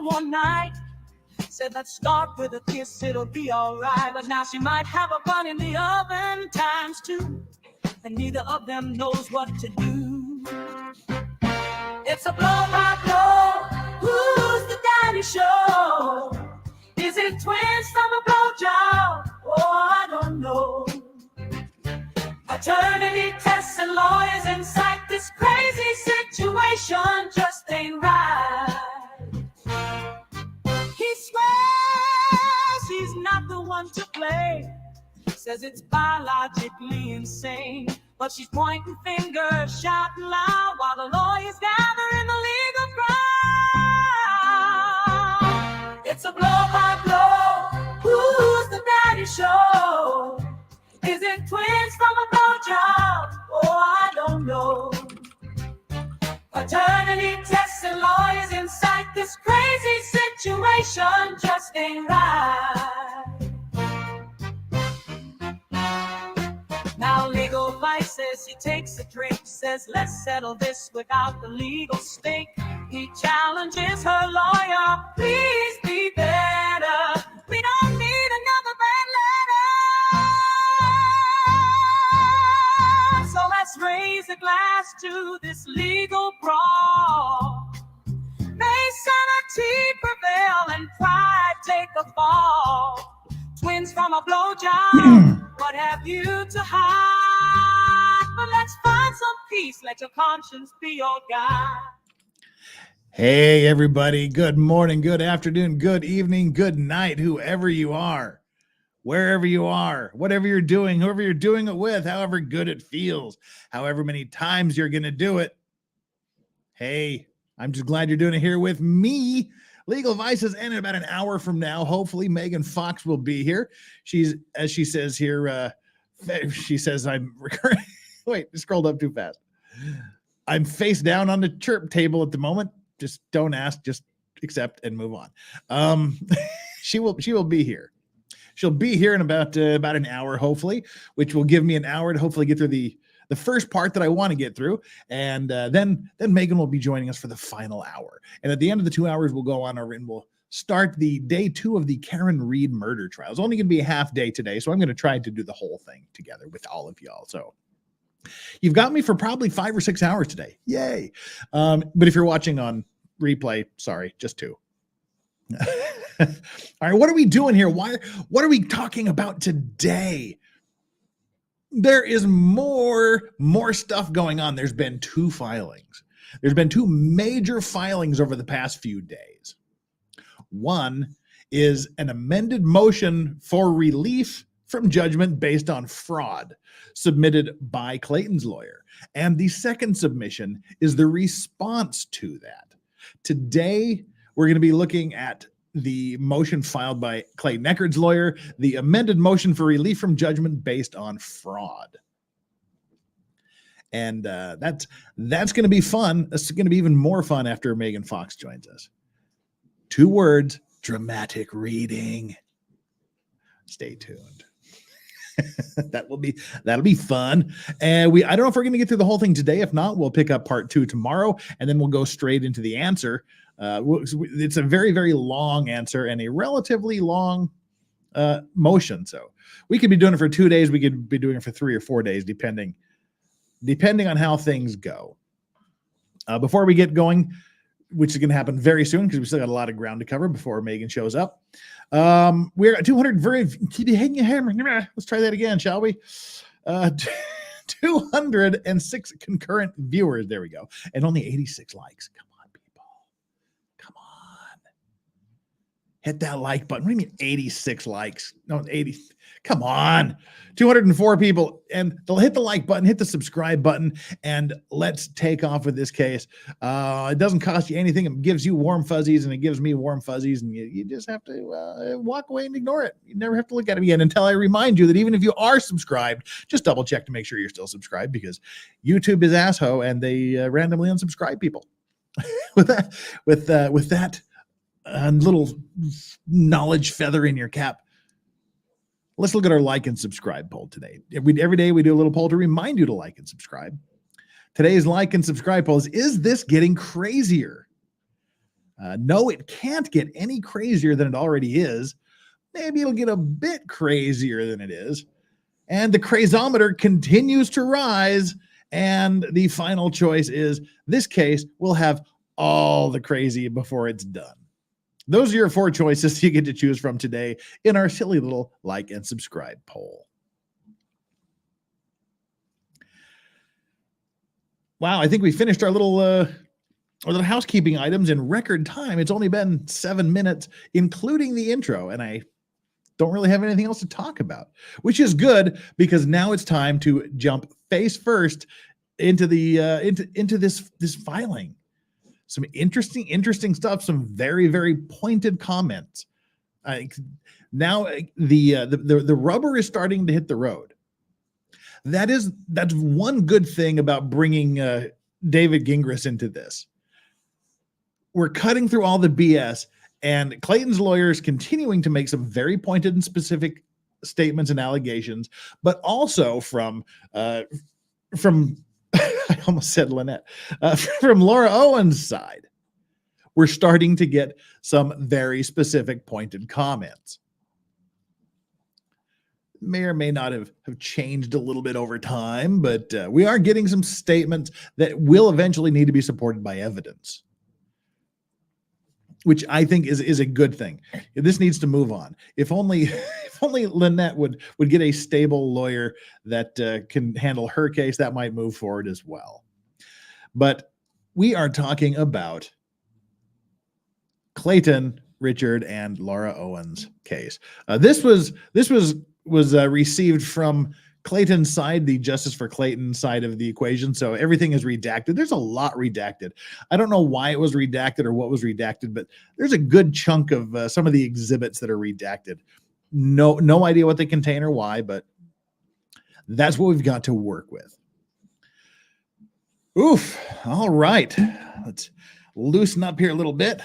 one night. Said let's start with a kiss, it'll be alright. But now she might have a bun in the oven times two, and neither of them knows what to do. It's a blow by blow. Who's the daddy show? Is it twins from a blowjob? Oh, I don't know. Paternity tests and lawyers in sight. This crazy situation just ain't right. He swears he's not the one to blame. Says it's biologically insane. But she's pointing fingers, shouting loud, while the lawyers gather in the legal crowd. It's a blow by blow. Who's the daddy show? Is it twins from a blowjob? Oh, I don't know. Paternity tests and lawyers in sight. This crazy situation just ain't right. Now legal advice says he takes a drink, says let's settle this without the legal stink. He challenges her lawyer, please be better. We don't need another bad letter. So let's raise a glass to this legal brawl. May sanity prevail and pride take a fall. Twins from a blowjob, what have you to hide? But let's find some peace, let your conscience be your guide. Hey, everybody. Good morning, good afternoon, good evening, good night, whoever you are, wherever you are, whatever you're doing, whoever you're doing it with, however good it feels, however many times you're going to do it. Hey, I'm just glad you're doing it here with me. Legal Advice is in about an hour from now. Hopefully, Megan Fox will be here. She's, as she says here, she says, I'm recurring. Wait, I scrolled up too fast. I'm face down on the chirp table at the moment. Just don't ask, just accept and move on. She will be here. She'll be here in about an hour, hopefully, which will give me an hour to hopefully get through the first part that I want to get through. And then Megan will be joining us for the final hour. And at the end of the 2 hours, we'll go on over and we'll start the day 2 of the Karen Reed murder trial. It's only going to be a half day today, so I'm going to try to do the whole thing together with all of y'all. So you've got me for probably 5 or 6 hours today. Yay. But if you're watching on replay, sorry, just 2. All right, what are we doing here? What are we talking about today? There is more stuff going on. There's been 2 filings. There's been 2 major filings over the past few days. One is an amended motion for relief from judgment based on fraud submitted by Clayton's lawyer. And the second submission is the response to that. Today, we're going to be looking at the motion filed by Clayton Echard's lawyer, the amended motion for relief from judgment based on fraud. And that's going to be fun. It's going to be even more fun after Megan Fox joins us. 2 words, dramatic reading. Stay tuned. That'll be fun. And I don't know if we're going to get through the whole thing today. If not, we'll pick up part 2 tomorrow, and then we'll go straight into the answer. It's a very, very long answer and a relatively long motion. So we could be doing it for 2 days. We could be doing it for 3 or 4 days, depending on how things go. Before we get going, which is going to happen very soon because we still got a lot of ground to cover before Megan shows up. We're at 200. Let's try that again, shall we? 206 concurrent viewers. There we go. And only 86 likes. Come on, people. Come on. Hit that like button. What do you mean 86 likes? No, 80. Come on. 204 people. And they'll hit the like button, hit the subscribe button, and let's take off with this case. It doesn't cost you anything. It gives you warm fuzzies, and it gives me warm fuzzies, and you just have to walk away and ignore it. You never have to look at it again until I remind you that even if you are subscribed, just double check to make sure you're still subscribed, because YouTube is asshole and they randomly unsubscribe people. with that little knowledge feather in your cap, let's look at our like and subscribe poll today. Every day we do a little poll to remind you to like and subscribe. Today's like and subscribe poll is this getting crazier? No, it can't get any crazier than it already is. Maybe it'll get a bit crazier than it is. And the crazometer continues to rise. And the final choice is this case will have all the crazy before it's done. Those are your 4 choices you get to choose from today in our silly little like and subscribe poll. Wow, I think we finished our little housekeeping items in record time. It's only been 7 minutes, including the intro, and I don't really have anything else to talk about, which is good because now it's time to jump face first into the into this filing. Some interesting stuff. Some very, very pointed comments. Now the rubber is starting to hit the road. That's one good thing about bringing David Gingras into this. We're cutting through all the BS, and Clayton's lawyers continuing to make some very pointed and specific statements and allegations, but also from I almost said Lynette, from Laura Owens' side, we're starting to get some very specific pointed comments. May or may not have changed a little bit over time, but we are getting some statements that will eventually need to be supported by evidence, which I think is a good thing. This needs to move on. If only Lynette would get a stable lawyer that can handle her case, that might move forward as well. But we are talking about Clayton, Richard, and Laura Owens' case. This was received from Clayton's side, the Justice for Clayton side of the equation. So everything is redacted. There's a lot redacted. I don't know why it was redacted or what was redacted, but there's a good chunk of some of the exhibits that are redacted. No idea what they contain or why, but that's what we've got to work with. Oof. All right. Let's loosen up here a little bit.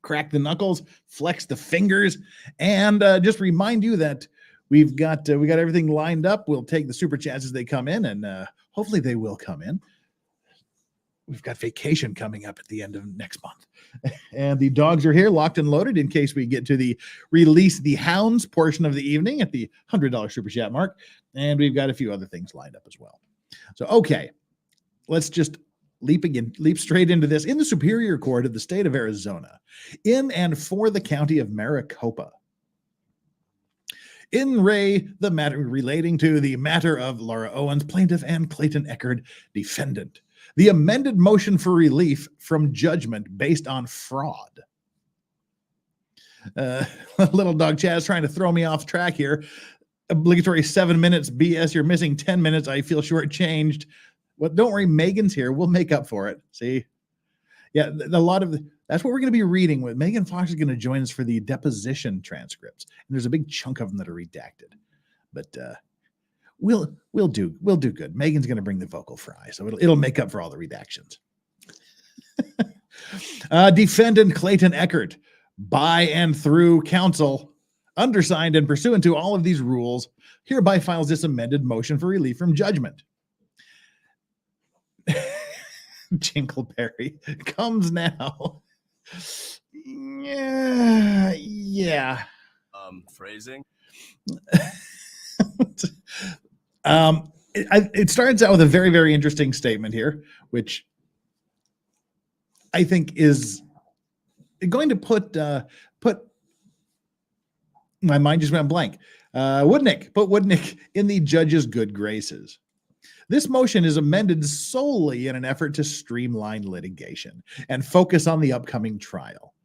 Crack the knuckles, flex the fingers, and just remind you that we got everything lined up. We'll take the super chats as they come in, and hopefully they will come in. We've got vacation coming up at the end of next month. And the dogs are here, locked and loaded, in case we get to the release the hounds portion of the evening at the $100 super chat mark. And we've got a few other things lined up as well. So, okay, let's just leap straight into this. In the Superior Court of the state of Arizona, in and for the county of Maricopa, in re the matter relating to the matter of Laura Owens, plaintiff, and Clayton Echard, defendant, the amended motion for relief from judgment based on fraud. Little dog Chaz trying to throw me off track here. Obligatory 7 minutes BS. You're missing 10 minutes. I feel shortchanged. Well, don't worry, Megan's here. We'll make up for it. See? Yeah, that's what we're going to be reading with. Megan Fox is going to join us for the deposition transcripts. And there's a big chunk of them that are redacted. But we'll do good. Megan's going to bring the vocal fry, so it'll make up for all the redactions. Defendant Clayton Echard, by and through counsel, undersigned and pursuant to all of these rules, hereby files this amended motion for relief from judgment. Jinkleberry comes now. Yeah. Phrasing. It starts out with a very, very interesting statement here, which I think is going to put my mind just went blank. Woodnick in the judge's good graces. This motion is amended solely in an effort to streamline litigation and focus on the upcoming trial.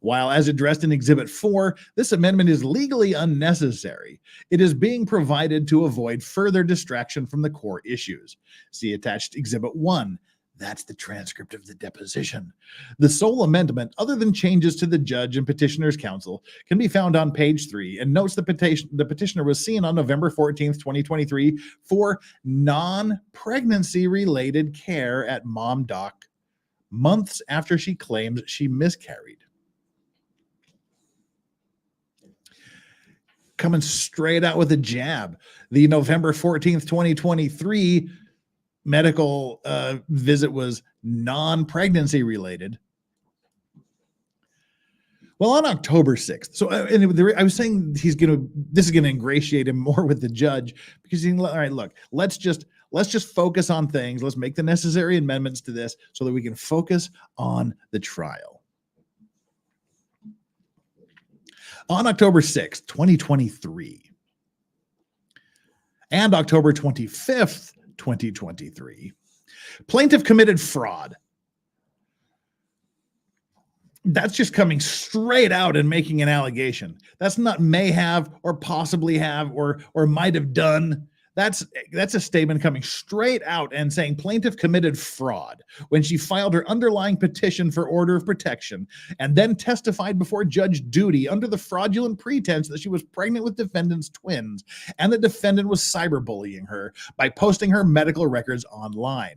While as addressed in Exhibit 4, this amendment is legally unnecessary, it is being provided to avoid further distraction from the core issues. See attached Exhibit 1. That's the transcript of the deposition. The sole amendment, other than changes to the judge and petitioner's counsel, can be found on page 3 and notes the petitioner was seen on November 14th, 2023 for non-pregnancy related care at Mom Doc months after she claims she miscarried. Coming straight out with a jab. The November 14th, 2023 medical visit was non-pregnancy related. Well, on October 6th. So I was saying this is going to ingratiate him more with the judge, because he's all right, look, let's just focus on things. Let's make the necessary amendments to this so that we can focus on the trial. On October 6th, 2023, and October 25th, 2023, plaintiff committed fraud. That's just coming straight out and making an allegation. That's not may have or possibly have or might have done. That's a statement coming straight out and saying plaintiff committed fraud when she filed her underlying petition for order of protection and then testified before Judge Duty under the fraudulent pretense that she was pregnant with defendant's twins, and the defendant was cyberbullying her by posting her medical records online.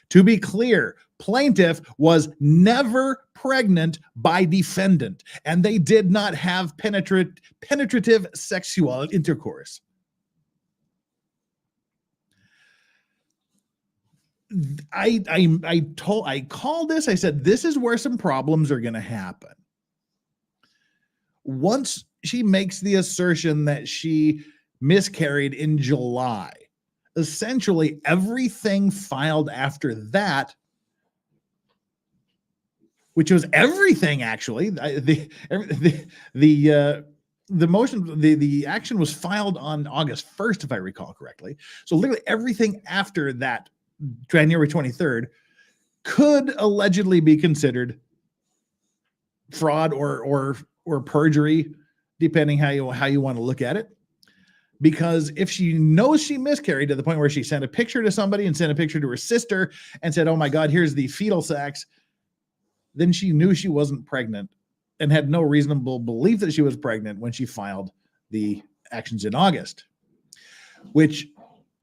To be clear, plaintiff was never pregnant by defendant, and they did not have penetrative sexual intercourse. I called this, I said, this is where some problems are going to happen. Once she makes the assertion that she miscarried in July, essentially everything filed after that, which was everything actually, the motion, the action was filed on August 1st, if I recall correctly. So literally everything after that, January 23rd, could allegedly be considered fraud or perjury, depending how you want to look at it. Because if she knows she miscarried to the point where she sent a picture to somebody and sent a picture to her sister and said, oh my God, here's the fetal sacs, then she knew she wasn't pregnant and had no reasonable belief that she was pregnant when she filed the actions in August, which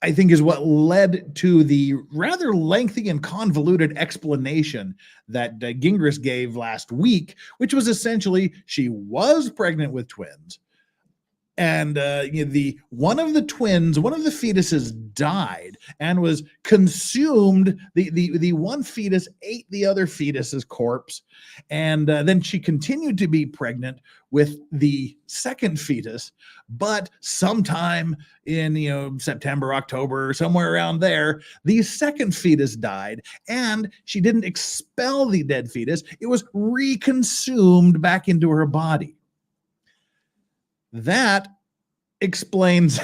I think is what led to the rather lengthy and convoluted explanation that Gingras gave last week, which was essentially she was pregnant with twins. And one of the fetuses died and was consumed. The one fetus ate the other fetus's corpse, and then she continued to be pregnant with the second fetus. But sometime in September, October, somewhere around there, the second fetus died, and she didn't expel the dead fetus; it was reconsumed back into her body. That explains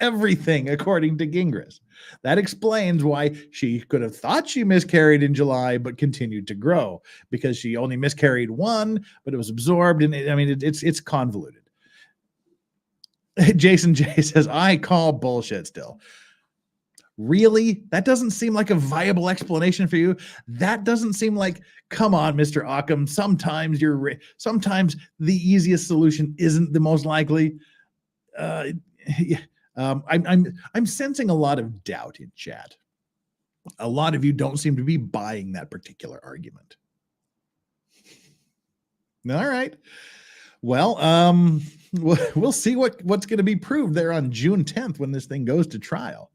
everything, according to Gingras. That explains why she could have thought she miscarried in July, but continued to grow, because she only miscarried one, but it was absorbed. And it's convoluted. Jason J says, I call bullshit still. Really? That doesn't seem like a viable explanation for you. That doesn't seem like, come on, Mr. Occam. Sometimes the easiest solution isn't the most likely. I'm sensing a lot of doubt in chat. A lot of you don't seem to be buying that particular argument. All right. Well, we'll see what's going to be proved there on June 10th when this thing goes to trial.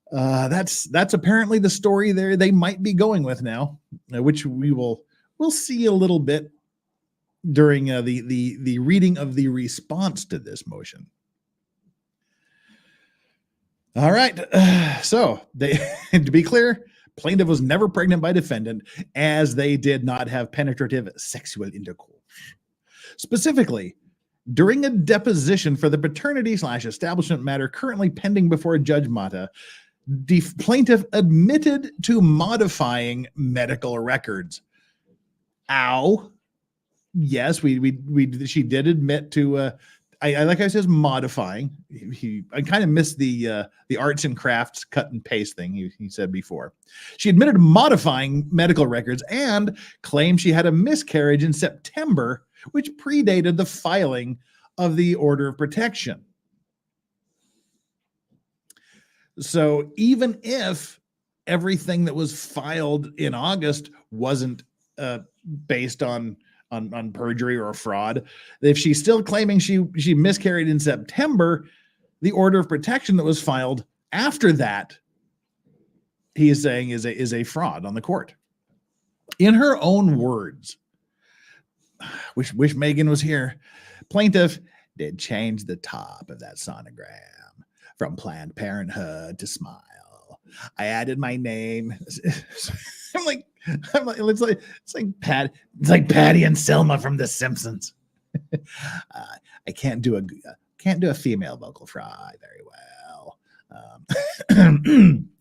That's apparently the story they might be going with now, which we'll see a little bit during the reading of the response to this motion. All right. So to be clear, plaintiff was never pregnant by defendant, as they did not have penetrative sexual intercourse. Specifically, during a deposition for the paternity/establishment matter currently pending before Judge Mata, the plaintiff admitted to modifying medical records. Ow. Yes, she did admit to I like how it says modifying. I kind of missed the arts and crafts cut and paste thing he said before. She admitted to modifying medical records and claimed she had a miscarriage in September, which predated the filing of the order of protection. So even if everything that was filed in August wasn't based on perjury or fraud, if she's still claiming she miscarried in September, the order of protection that was filed after that, he is saying is a fraud on the court. In her own words, Wish Megan was here. Plaintiff did change the top of that sonogram from Planned Parenthood to Smile. I added my name. I'm like, it's like Patty and Selma from The Simpsons. I can't do a female vocal fry very well.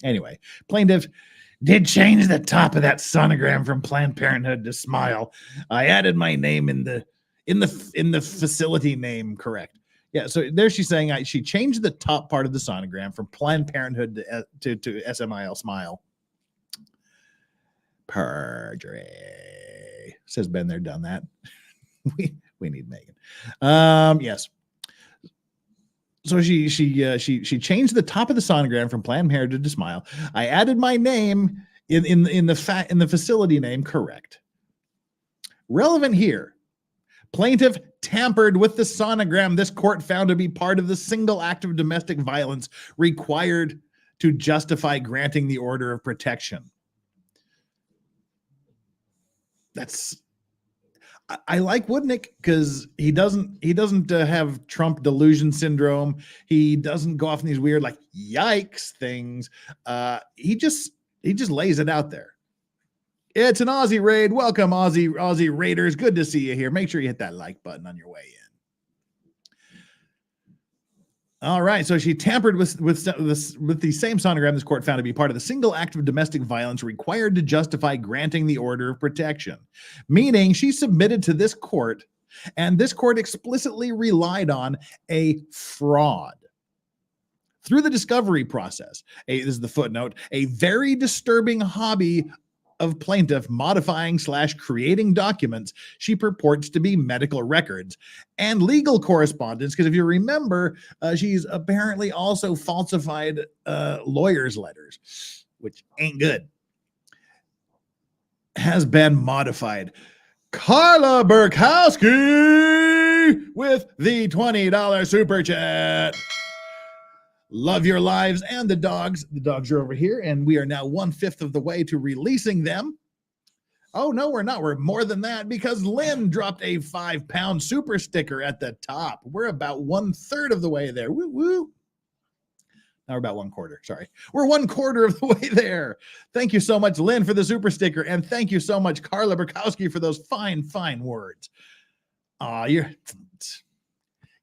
Anyway, plaintiff did change the top of that sonogram from Planned Parenthood to Smile. I added my name in the facility name, correct? Yeah, so there she's saying she changed the top part of the sonogram from Planned Parenthood to SMIL Smile. Perjury, says been there, done that. we need Megan. Yes. So she changed the top of the sonogram from Planned Parenthood to Smile. I added my name in the facility name, correct. Relevant here. Plaintiff tampered with the sonogram this court found to be part of the single act of domestic violence required to justify granting the order of protection. I like Woodnick because he doesn't have Trump delusion syndrome. He doesn't go off in these weird like yikes things. He just lays it out there. It's an Aussie raid. Welcome, Aussie Raiders. Good to see you here. Make sure you hit that like button on your way in. All right, so she tampered with the same sonogram this court found to be part of the single act of domestic violence required to justify granting the order of protection, meaning she submitted to this court, and this court explicitly relied on a fraud. Through the discovery process, this is the footnote, a very disturbing hobby of plaintiff modifying / creating documents she purports to be medical records and legal correspondence, because if you remember, she's apparently also falsified lawyers' letters, which ain't good, has been modified. Carla Burkowski with the $20 super chat. Love your lives and the dogs. The dogs are over here, and we are now 1/5 of the way to releasing them. Oh, no, we're not. We're more than that because Lynn dropped a 5-pound super sticker at the top. We're about 1/3 of the way there. Woo woo. Now we're about 1/4. Sorry. We're 1/4 of the way there. Thank you so much, Lynn, for the super sticker. And thank you so much, Carla Burkowski, for those fine, fine words.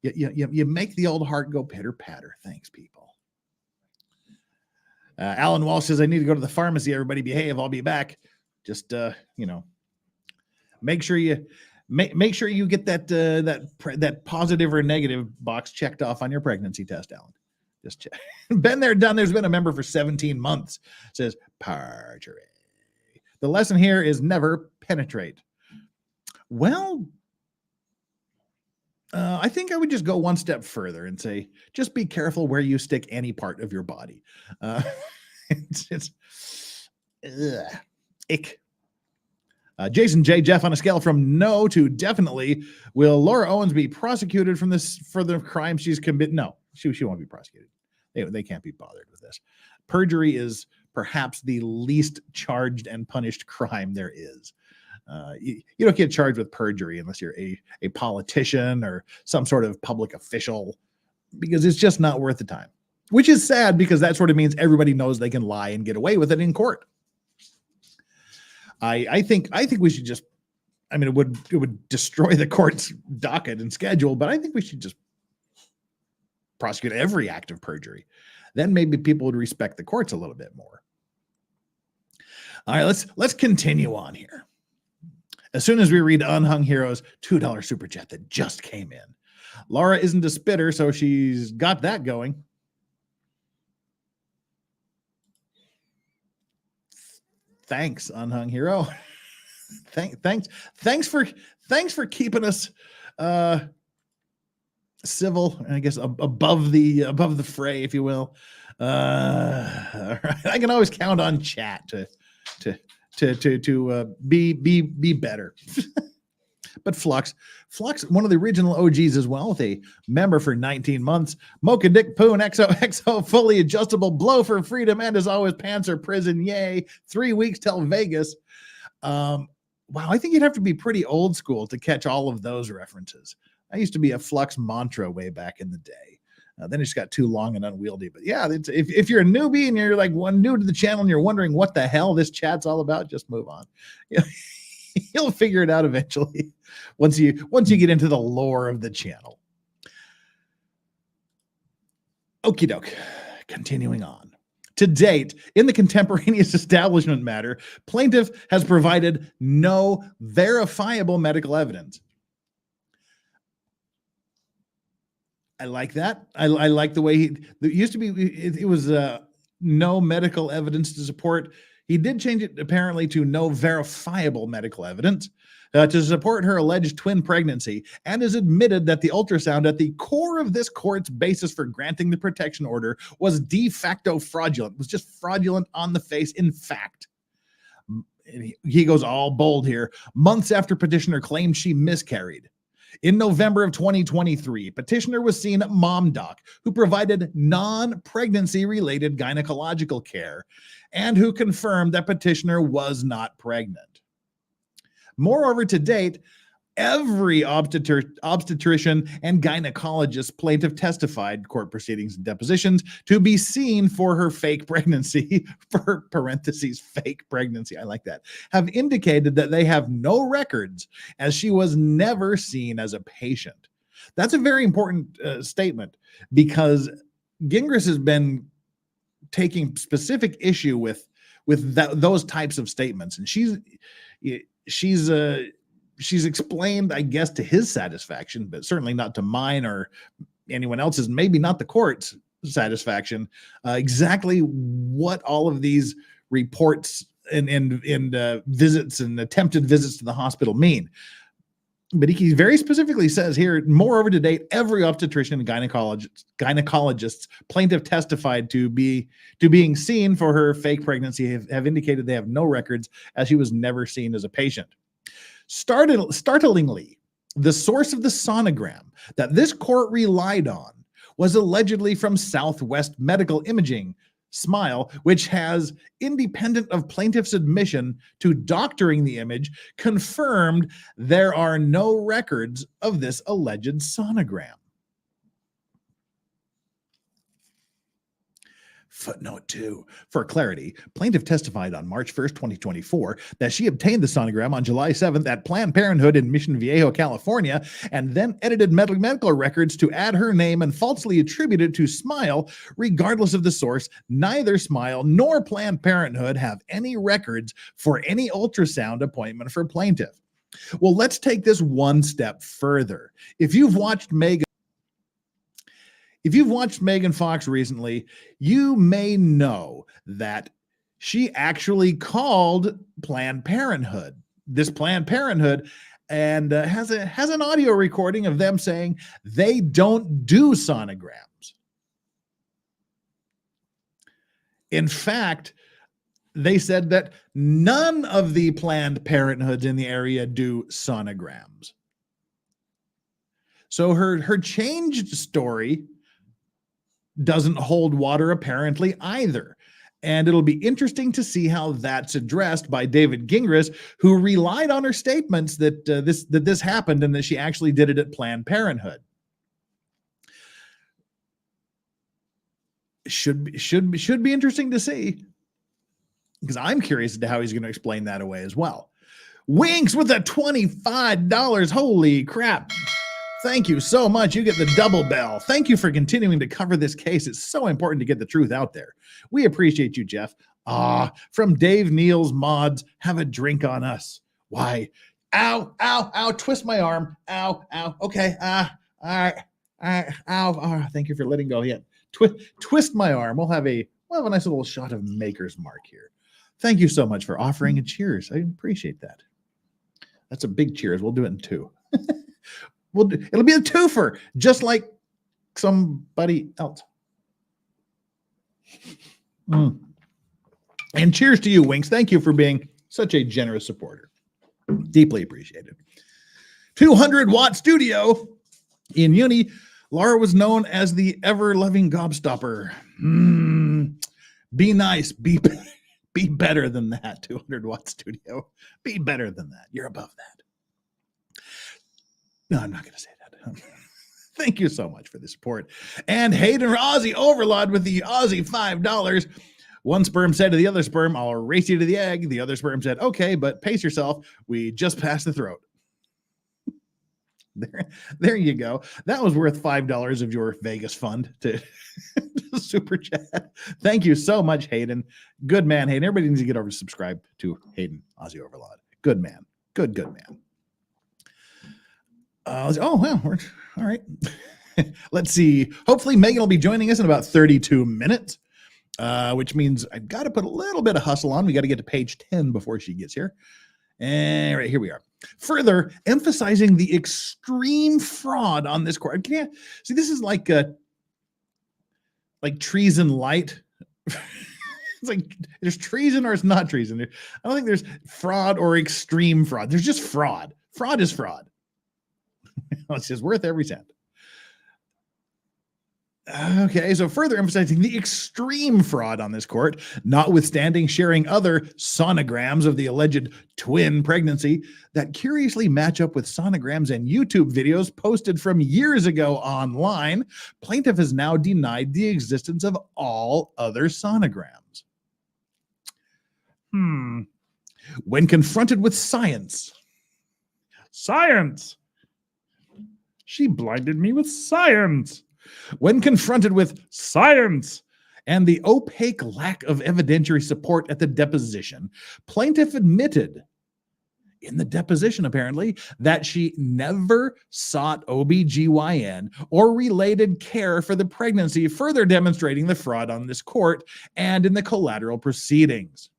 You make the old heart go pitter patter. Thanks, people. Alan Walsh says, I need to go to the pharmacy. Everybody behave. I'll be back. Just, make sure you get that positive or negative box checked off on your pregnancy test, Alan. Just check. Been there, done. There's been a member for 17 months. Says perjury. The lesson here is never penetrate. Well, I think I would just go one step further and say, just be careful where you stick any part of your body. Ick. Jason J. Jeff, on a scale from no to definitely, will Laura Owens be prosecuted for the crime she's committed? No, she won't be prosecuted. They can't be bothered with this. Perjury is perhaps the least charged and punished crime there is. You don't get charged with perjury unless you're a politician or some sort of public official, because it's just not worth the time, which is sad because that sort of means everybody knows they can lie and get away with it in court. I think we should just, it would destroy the court's docket and schedule, but I think we should just prosecute every act of perjury. Then maybe people would respect the courts a little bit more. All right, let's continue on here. As soon as we read Unhung Heroes $2 super chat that just came in. Laura isn't a spitter, so she's got that going. Thanks, Unhung Hero. Thanks for keeping us civil, I guess above the fray, if you will. All right. I can always count on chat to be better. But Flux, one of the original OGs as well, with a member for 19 months. Mocha Dick Poon, XOXO, fully adjustable, blow for freedom, and as always, pants or prison. Yay. 3 weeks till Vegas. wow, I think you'd have to be pretty old school to catch all of those references. I used to be a Flux mantra way back in the day. Then it just got too long and unwieldy. But yeah, if you're a newbie and you're like new to the channel and you're wondering what the hell this chat's all about, just move on. You'll figure it out eventually once you get into the lore of the channel. Okie doke. Continuing on. To date, in the contemporaneous establishment matter, plaintiff has provided no verifiable medical evidence. I like that. I like the way it used to be. It was no medical evidence to support. He did change it apparently to no verifiable medical evidence to support her alleged twin pregnancy, and has admitted that the ultrasound at the core of this court's basis for granting the protection order was de facto fraudulent. It was just fraudulent on the face. In fact, he goes all bold here. Months after petitioner claimed she miscarried, in November of 2023, petitioner was seen at Mom Doc, who provided non-pregnancy related gynecological care and who confirmed that petitioner was not pregnant. Moreover, to date, every obstetrician and gynecologist plaintiff testified court proceedings and depositions to be seen for her fake pregnancy, for parentheses, fake pregnancy, I like that, have indicated that they have no records as she was never seen as a patient. That's a very important statement, because Gingras has been taking specific issue with those types of statements, and she's explained, I guess, to his satisfaction, but certainly not to mine or anyone else's, maybe not the court's satisfaction, exactly what all of these reports and visits and attempted visits to the hospital mean. But he very specifically says here, moreover, to date, every obstetrician and gynecologist plaintiff testified to being seen for her fake pregnancy have indicated they have no records, as she was never seen as a patient. Startlingly, the source of the sonogram that this court relied on was allegedly from Southwest Medical Imaging, SMILE, which has, independent of plaintiff's admission to doctoring the image, confirmed there are no records of this alleged sonogram. Footnote 2. For clarity, plaintiff testified on March 1st, 2024, that she obtained the sonogram on July 7th at Planned Parenthood in Mission Viejo, California, and then edited medical records to add her name and falsely attributed to SMILE. Regardless of the source, neither SMILE nor Planned Parenthood have any records for any ultrasound appointment for plaintiff. Well, let's take this one step further. If you've watched Megan Fox recently, you may know that she actually called Planned Parenthood, this Planned Parenthood, and has an audio recording of them saying they don't do sonograms. In fact, they said that none of the Planned Parenthoods in the area do sonograms. So her changed story doesn't hold water apparently either. And it'll be interesting to see how that's addressed by David Gingras, who relied on her statements that this happened and that she actually did it at Planned Parenthood. Should be interesting to see, because I'm curious as to how he's going to explain that away as well. Winks with a $25. Holy crap. Thank you so much. You get the double bell. Thank you for continuing to cover this case. It's so important to get the truth out there. We appreciate you, Jeff. From Dave Neal's Mods, have a drink on us. Why? Ow, ow, ow, twist my arm. Ow, ow. Okay. All right. Ow. Thank you for letting go. Yeah. Twist my arm. We'll have a nice little shot of Maker's Mark here. Thank you so much for offering a cheers. I appreciate that. That's a big cheers. We'll do it in two. It'll be a twofer, just like somebody else. And cheers to you, Winks. Thank you for being such a generous supporter. Deeply appreciated. 200-watt studio in uni. Laura was known as the ever-loving gobstopper. Be nice. Be Be better than that, 200-watt studio. Be better than that. You're above that. No, I'm not going to say that. Thank you so much for the support. And Hayden Aussie Overlord with the Aussie $5. One sperm said to the other sperm, I'll race you to the egg. The other sperm said, okay, but pace yourself. We just passed the throat. There you go. That was worth $5 of your Vegas fund to super chat. Thank you so much, Hayden. Good man, Hayden. Everybody needs to get over to subscribe to Hayden Aussie Overlord. Good man. Good man. Oh, well, all right. Let's see. Hopefully Megan will be joining us in about 32 minutes, which means I've got to put a little bit of hustle on. We got to get to page 10 before she gets here. And right here we are. Further emphasizing the extreme fraud on this court. Can you see? This is like treason light. It's like there's treason or it's not treason. I don't think there's fraud or extreme fraud. There's just fraud. Fraud is fraud. It's just worth every cent. Okay, so further emphasizing the extreme fraud on this court, notwithstanding sharing other sonograms of the alleged twin pregnancy that curiously match up with sonograms and YouTube videos posted from years ago online, plaintiff has now denied the existence of all other sonograms. When confronted with science, she blinded me with science. When confronted with science and the opaque lack of evidentiary support at the deposition, plaintiff admitted in the deposition, apparently, that she never sought OBGYN or related care for the pregnancy, further demonstrating the fraud on this court and in the collateral proceedings.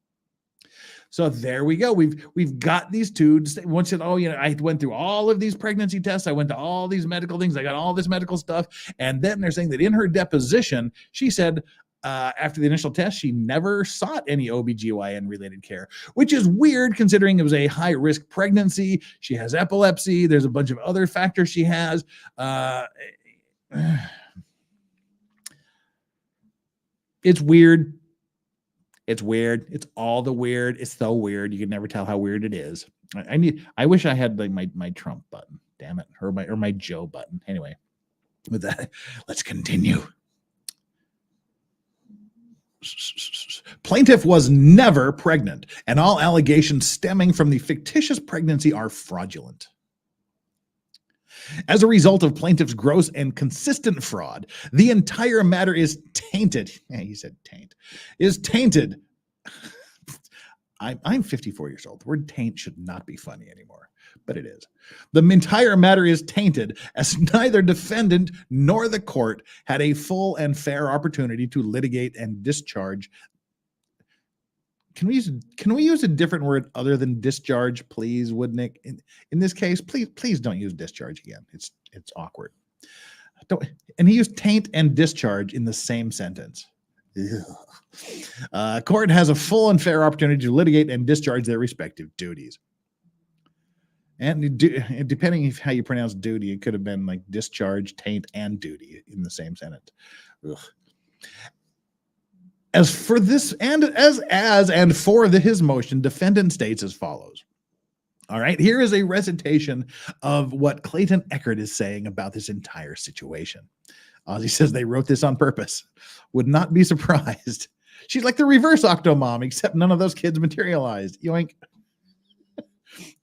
So there we go. We've got these two. One said, oh, I went through all of these pregnancy tests. I went to all these medical things. I got all this medical stuff. And then they're saying that in her deposition, she said after the initial test, she never sought any OBGYN related care, which is weird considering it was a high risk pregnancy. She has epilepsy. There's a bunch of other factors she has. It's weird. It's weird. It's all the weird. It's so weird. You can never tell how weird it is. I wish I had like my Trump button. Damn it. Or my Joe button. Anyway, with that, let's continue. Plaintiff was never pregnant, and all allegations stemming from the fictitious pregnancy are fraudulent. As a result of plaintiff's gross and consistent fraud, the entire matter is tainted. Yeah, he said taint. Is tainted. I'm 54 years old. The word taint should not be funny anymore, but it is. The entire matter is tainted as neither defendant nor the court had a full and fair opportunity to litigate and discharge. Can we use a different word other than discharge, please, Woodnick? In this case, please don't use discharge again. It's awkward. And he used taint and discharge in the same sentence. Court has a full and fair opportunity to litigate and discharge their respective duties. And depending on how you pronounce duty, it could have been like discharge, taint, and duty in the same sentence. Ugh. As for this and for his motion, defendant states as follows. All right, here is a recitation of what Clayton Echard is saying about this entire situation. Ozzy says they wrote this on purpose. Would not be surprised. She's like the reverse Octomom, except none of those kids materialized. Yoink.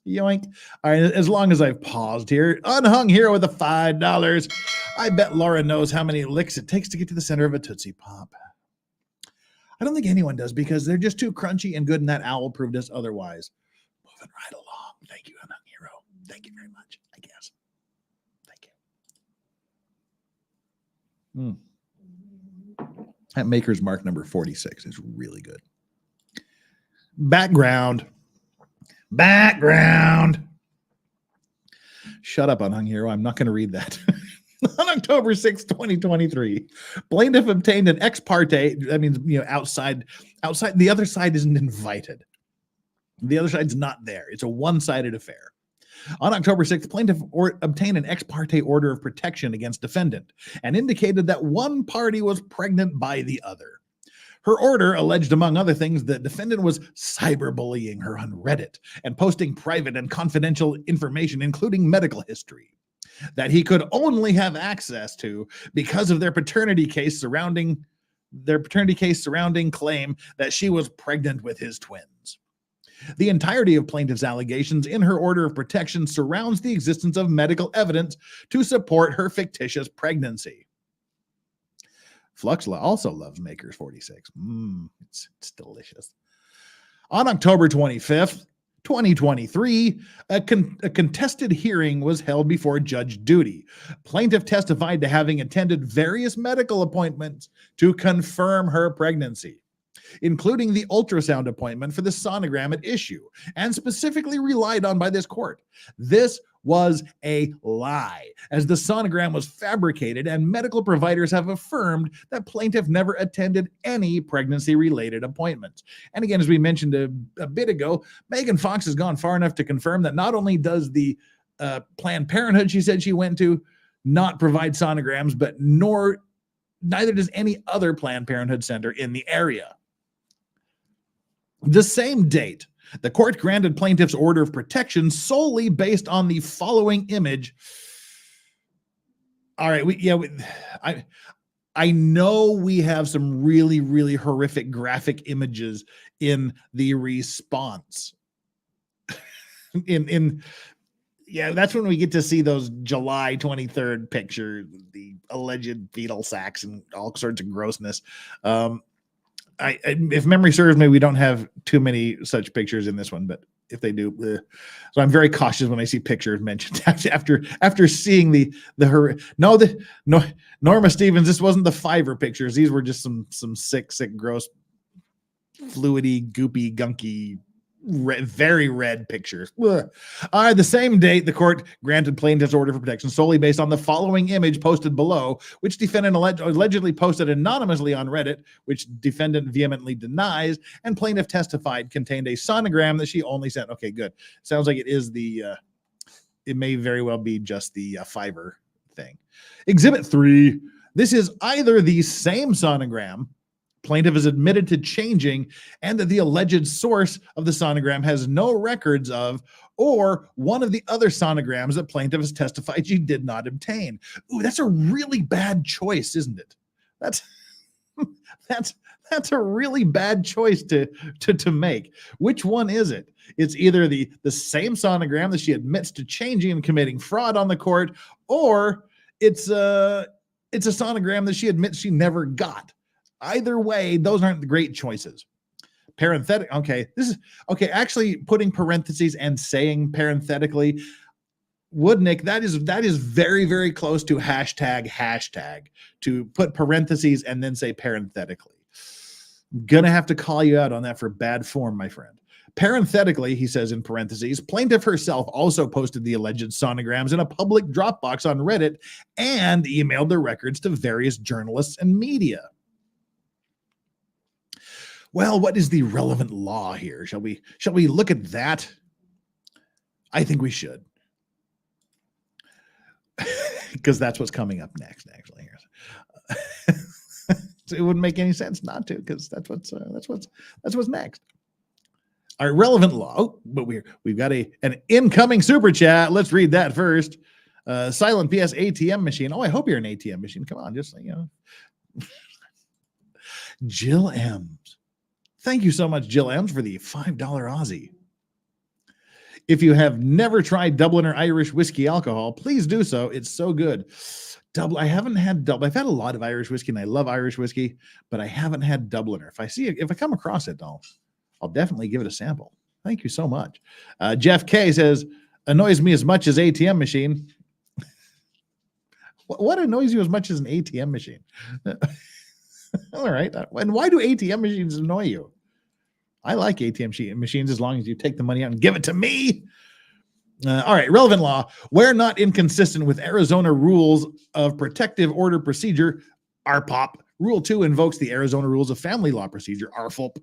Yoink. All right, as long as I've paused here, Unhung Hero with the $5. I bet Laura knows how many licks it takes to get to the center of a Tootsie Pop. I don't think anyone does because they're just too crunchy and good, and that owl proved us otherwise. Moving right along. Thank you, Unhung Hero. Thank you very much, I guess. Thank you. That Maker's Mark number 46 is really good. Background. Shut up, Unhung Hero. I'm not going to read that. On October 6, 2023, plaintiff obtained an ex parte. That means, outside. The other side isn't invited. The other side's not there. It's a one-sided affair. On October 6th, plaintiff obtained an ex parte order of protection against defendant and indicated that one party was pregnant by the other. Her order alleged, among other things, the defendant was cyberbullying her on Reddit and posting private and confidential information, including medical history, that he could only have access to because of their paternity case surrounding claim that she was pregnant with his twins. The entirety of plaintiff's allegations in her order of protection surrounds the existence of medical evidence to support her fictitious pregnancy. Fluxla also loves Makers 46. It's delicious. On October 25th, 2023, a contested hearing was held before Judge Duty. Plaintiff testified to having attended various medical appointments to confirm her pregnancy, including the ultrasound appointment for the sonogram at issue, and specifically relied on by this court. This was a lie, as the sonogram was fabricated, and medical providers have affirmed that plaintiff never attended any pregnancy-related appointments. And again, as we mentioned a bit ago, Megan Fox has gone far enough to confirm that not only does the Planned Parenthood she said she went to not provide sonograms, but neither does any other Planned Parenthood center in the area. The same date, the court granted plaintiff's order of protection solely based on the following image. All right, I know we have some really, really horrific graphic images in the response. That's when we get to see those July 23rd picture, the alleged fetal sacs and all sorts of grossness. If memory serves me, we don't have too many such pictures in this one, but if they do, so I'm very cautious when I see pictures mentioned after seeing Norma Stevens. This wasn't the Fiverr pictures; these were just some sick, gross, fluidy, goopy, gunky, very red pictures. The same date, the court granted plaintiff's order for protection solely based on the following image posted below, which defendant allegedly posted anonymously on Reddit, which defendant vehemently denies, and plaintiff testified contained a sonogram that she only sent. Okay, good. Sounds like it is it may very well be just the Fiverr thing. Exhibit 3. This is either the same sonogram plaintiff is admitted to changing and that the alleged source of the sonogram has no records of, or one of the other sonograms that plaintiff has testified she did not obtain. Ooh, that's a really bad choice, isn't it? That's a really bad choice to make. Which one is it? It's either the same sonogram that she admits to changing and committing fraud on the court, or it's a sonogram that she admits she never got. Either way, those aren't the great choices. Parenthetic. Okay, actually putting parentheses and saying parenthetically, Woodnick, that is very, very close to hashtag to put parentheses and then say parenthetically. I'm gonna have to call you out on that for bad form, my friend. Parenthetically, he says in parentheses, plaintiff herself also posted the alleged sonograms in a public Dropbox on Reddit and emailed the records to various journalists and media. Well, what is the relevant law here? Shall we look at that? I think we should. Because that's what's coming up next, actually. So it wouldn't make any sense not to, because that's what's next. All right, relevant law. Oh, but we've got an incoming super chat. Let's read that first. Silent PS ATM machine. Oh, I hope you're an ATM machine. Come on, just Jill M's. Thank you so much, Jill M's, for the $5 Aussie. If you have never tried Dubliner Irish whiskey alcohol, please do so. It's so good. I haven't had Dublin. I've had a lot of Irish whiskey, and I love Irish whiskey, but I haven't had Dubliner. If I come across it, I'll definitely give it a sample. Thank you so much. Jeff K says, annoys me as much as ATM machine. What annoys you as much as an ATM machine? All right. And why do ATM machines annoy you? I like ATM machines as long as you take the money out and give it to me. All right. Relevant law. Where not inconsistent with Arizona rules of protective order procedure, RPOP. Rule 2 invokes the Arizona rules of family law procedure, RFOP,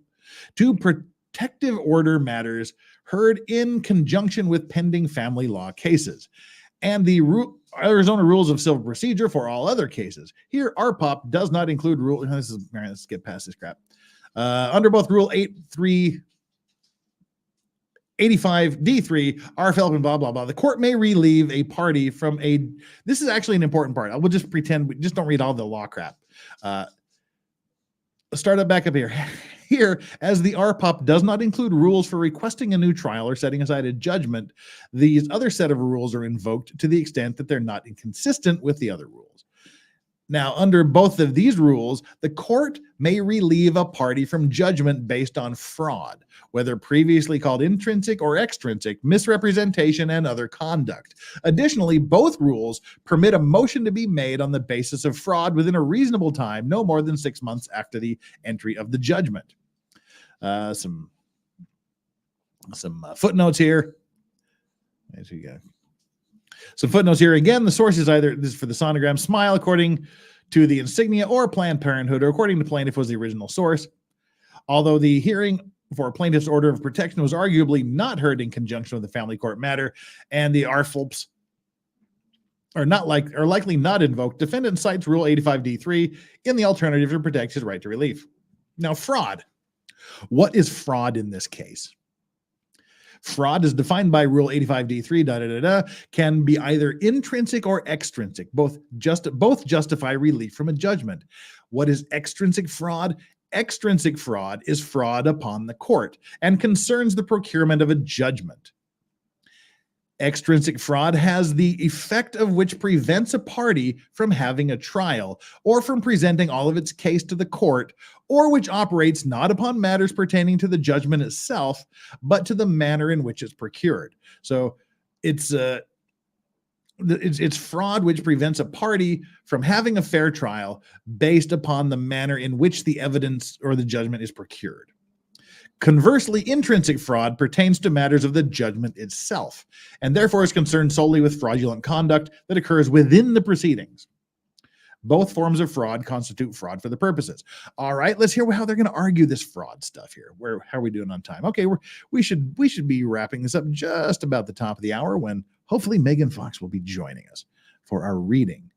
to protective order matters heard in conjunction with pending family law cases, and the Arizona rules of civil procedure for all other cases. Here, RPOP does not include rule. Let's get past this crap. Under both Rule 85D3, RFL and blah, blah, blah, the court may relieve a party from a, this is actually an important part. I will just pretend, we just don't read all the law crap. Start up back up here. Here, as the RPOP does not include rules for requesting a new trial or setting aside a judgment, these other set of rules are invoked to the extent that they're not inconsistent with the other rules. Now, under both of these rules, the court may relieve a party from judgment based on fraud, whether previously called intrinsic or extrinsic, misrepresentation, and other conduct. Additionally, both rules permit a motion to be made on the basis of fraud within a reasonable time, no more than 6 months after the entry of the judgment. Some footnotes here. As we go. Some footnotes here. Again, the source is either, this is for the sonogram, Smile according to the insignia, or Planned Parenthood, or according to plaintiff was the original source. Although the hearing for plaintiff's order of protection was arguably not heard in conjunction with the family court matter, and the RFLPs are likely not invoked, defendant cites Rule 85D3 in the alternative to protect his right to relief. Now, fraud. What is fraud in this case? Fraud is defined by Rule 85D3, can be either intrinsic or extrinsic. Both justify relief from a judgment. What is extrinsic fraud? Extrinsic fraud is fraud upon the court and concerns the procurement of a judgment. Extrinsic fraud has the effect of which prevents a party from having a trial or from presenting all of its case to the court, or which operates not upon matters pertaining to the judgment itself, but to the manner in which it's procured. So it's fraud which prevents a party from having a fair trial based upon the manner in which the evidence or the judgment is procured. Conversely, intrinsic fraud pertains to matters of the judgment itself, and therefore is concerned solely with fraudulent conduct that occurs within the proceedings. Both forms of fraud constitute fraud for the purposes. All right, let's hear how they're going to argue this fraud stuff here. How are we doing on time? Okay, we should be wrapping this up just about the top of the hour, when hopefully Megan Fox will be joining us for our reading,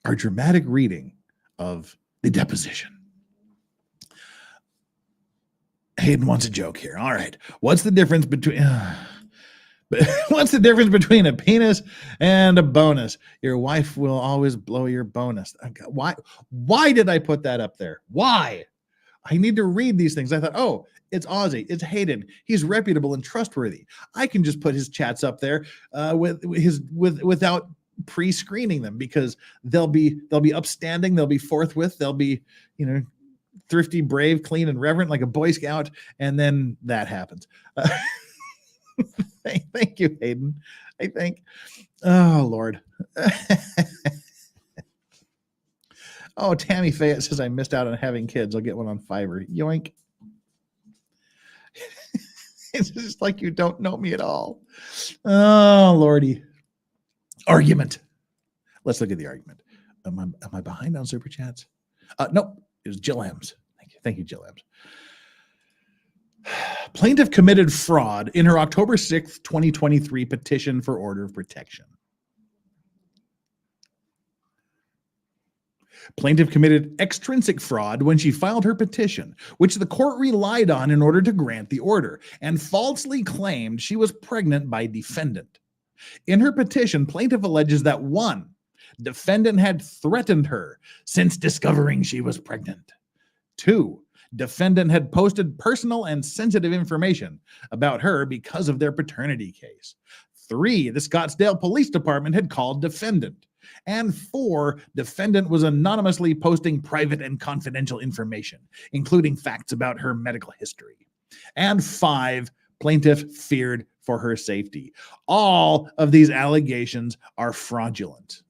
our dramatic reading of the deposition. Hayden wants a joke here. All right. What's the difference between a penis and a bonus? Your wife will always blow your bonus. Why did I put that up there? Why? I need to read these things. I thought, oh, it's Ozzy. It's Hayden. He's reputable and trustworthy. I can just put his chats up there without pre-screening them, because they'll be upstanding. They'll be forthwith. They'll be, thrifty, brave, clean, and reverent like a Boy Scout, and then that happens. Thank you, Hayden. I think. Oh, Lord. Oh, Tammy Fayette says I missed out on having kids. I'll get one on Fiverr. Yoink. It's just like you don't know me at all. Oh, Lordy. Argument. Let's look at the argument. Am I behind on Super Chats? Nope. It was Jill Ems. Thank you, Jill Ems. Plaintiff committed fraud in her October 6th, 2023 petition for order of protection. Plaintiff committed extrinsic fraud when she filed her petition, which the court relied on in order to grant the order, and falsely claimed she was pregnant by defendant. In her petition, plaintiff alleges that 1, defendant had threatened her since discovering she was pregnant. 2, defendant had posted personal and sensitive information about her because of their paternity case. 3, the Scottsdale Police Department had called defendant. And 4, defendant was anonymously posting private and confidential information, including facts about her medical history. And 5, plaintiff feared for her safety. All of these allegations are fraudulent.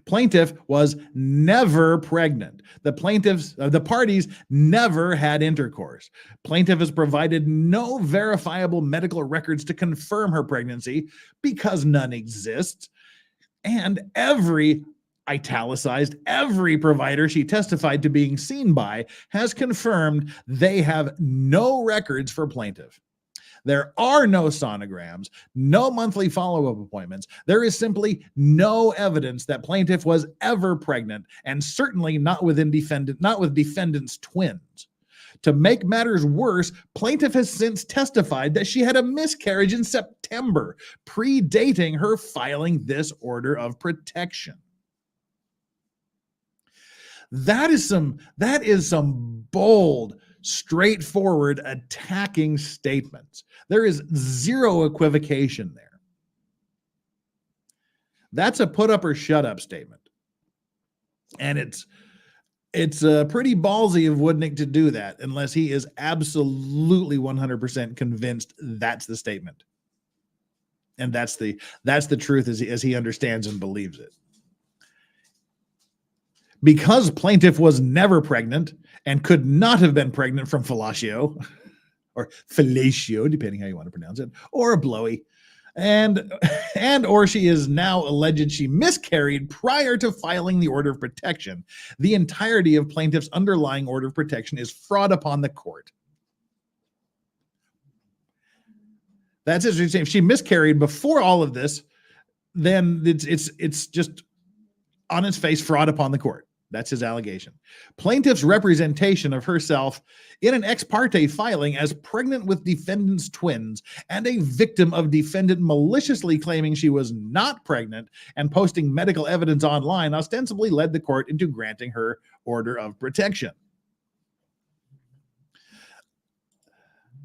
Plaintiff was never pregnant. The parties never had intercourse. Plaintiff has provided no verifiable medical records to confirm her pregnancy because none exist. And every provider she testified to being seen by has confirmed they have no records for plaintiff. There are no sonograms, no monthly follow-up appointments. There is simply no evidence that plaintiff was ever pregnant, and certainly not with defendant's twins. To make matters worse, plaintiff has since testified that she had a miscarriage in September, predating her filing this order of protection. That is some bold, straightforward, attacking statements. There is zero equivocation there. That's a put up or shut up statement. And it's pretty ballsy of Woodnick to do that unless he is absolutely 100% convinced that's the statement. And that's the truth as he understands and believes it. Because plaintiff was never pregnant and could not have been pregnant from fellatio, or fellatio, depending how you want to pronounce it, or a blowy, and or she is now alleged she miscarried prior to filing the order of protection, the entirety of plaintiff's underlying order of protection is fraud upon the court. That's it. If she miscarried before all of this, then it's just on its face fraud upon the court. That's his allegation. Plaintiff's representation of herself in an ex parte filing as pregnant with defendant's twins and a victim of defendant maliciously claiming she was not pregnant and posting medical evidence online ostensibly led the court into granting her order of protection.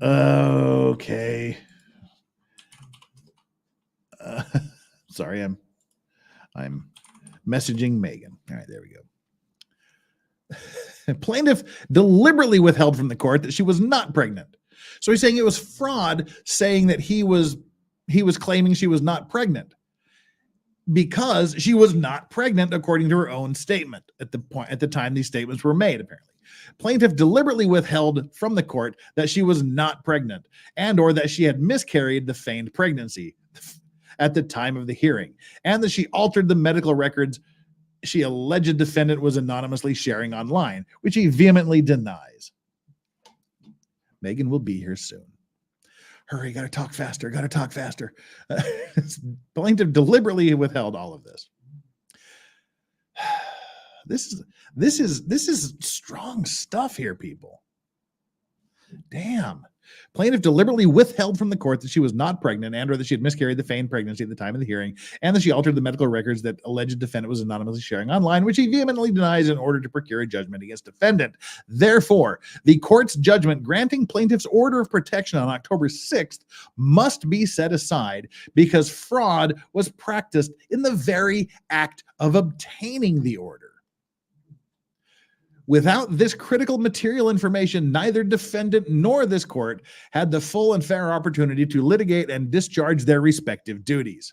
Okay. Sorry, I'm messaging Megan. All right, there we go. Plaintiff deliberately withheld from the court that she was not pregnant. So he's saying it was fraud, saying that he was claiming she was not pregnant because she was not pregnant according to her own statement at the time these statements were made, apparently. Plaintiff deliberately withheld from the court that she was not pregnant and or that she had miscarried the feigned pregnancy at the time of the hearing, and that she altered the medical records she alleged defendant was anonymously sharing online, which he vehemently denies. Megan will be here soon. Hurry, gotta talk faster. Plaintiff deliberately withheld all of this. This is strong stuff here, people. Damn. Plaintiff deliberately withheld from the court that she was not pregnant and or that she had miscarried the feigned pregnancy at the time of the hearing, and that she altered the medical records that alleged defendant was anonymously sharing online, which he vehemently denies in order to procure a judgment against defendant. Therefore, the court's judgment granting plaintiff's order of protection on October 6th must be set aside because fraud was practiced in the very act of obtaining the order. Without this critical material information, neither defendant nor this court had the full and fair opportunity to litigate and discharge their respective duties.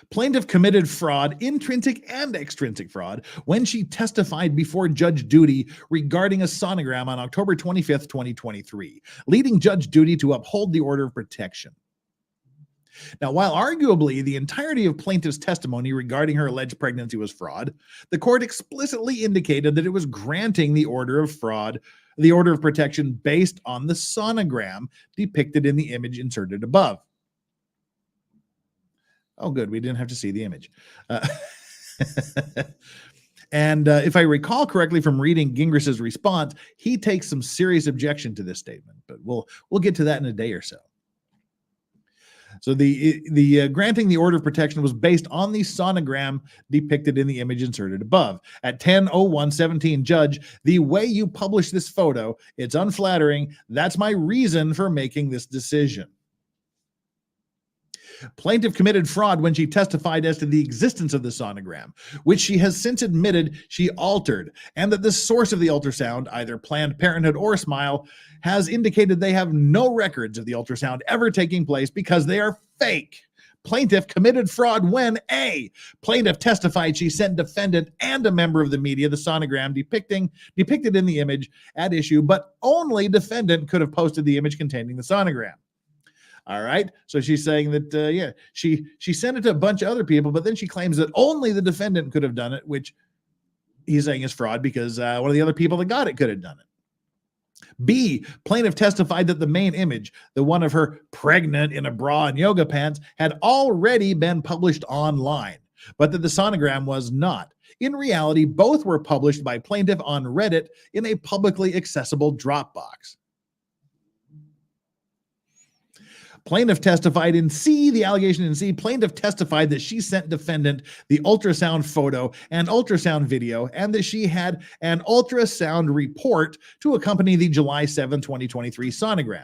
Plaintiff committed fraud, intrinsic and extrinsic fraud, when she testified before Judge Duty regarding a sonogram on October 25th, 2023, leading Judge Duty to uphold the order of protection. Now, while arguably the entirety of plaintiff's testimony regarding her alleged pregnancy was fraud, the court explicitly indicated that it was granting the order of protection based on the sonogram depicted in the image inserted above. Oh, good. We didn't have to see the image. And if I recall correctly from reading Gingras' response, he takes some serious objection to this statement, but we'll get to that in a day or so. So the granting the order of protection was based on the sonogram depicted in the image inserted above. At 10:01:17, Judge, the way you publish this photo, it's unflattering. That's my reason for making this decision. Plaintiff committed fraud when she testified as to the existence of the sonogram, which she has since admitted she altered, and that the source of the ultrasound, either Planned Parenthood or Smile, has indicated they have no records of the ultrasound ever taking place because they are fake. Plaintiff committed fraud when A, plaintiff testified she sent defendant and a member of the media the sonogram depicted in the image at issue, but only defendant could have posted the image containing the sonogram. All right. So she's saying that, she sent it to a bunch of other people, but then she claims that only the defendant could have done it, which he's saying is fraud because one of the other people that got it could have done it. B, plaintiff testified that the main image, the one of her pregnant in a bra and yoga pants, had already been published online, but that the sonogram was not. In reality, both were published by plaintiff on Reddit in a publicly accessible Dropbox. Plaintiff testified in C, the allegation in C, plaintiff testified that she sent defendant the ultrasound photo and ultrasound video, and that she had an ultrasound report to accompany the July 7, 2023 sonogram.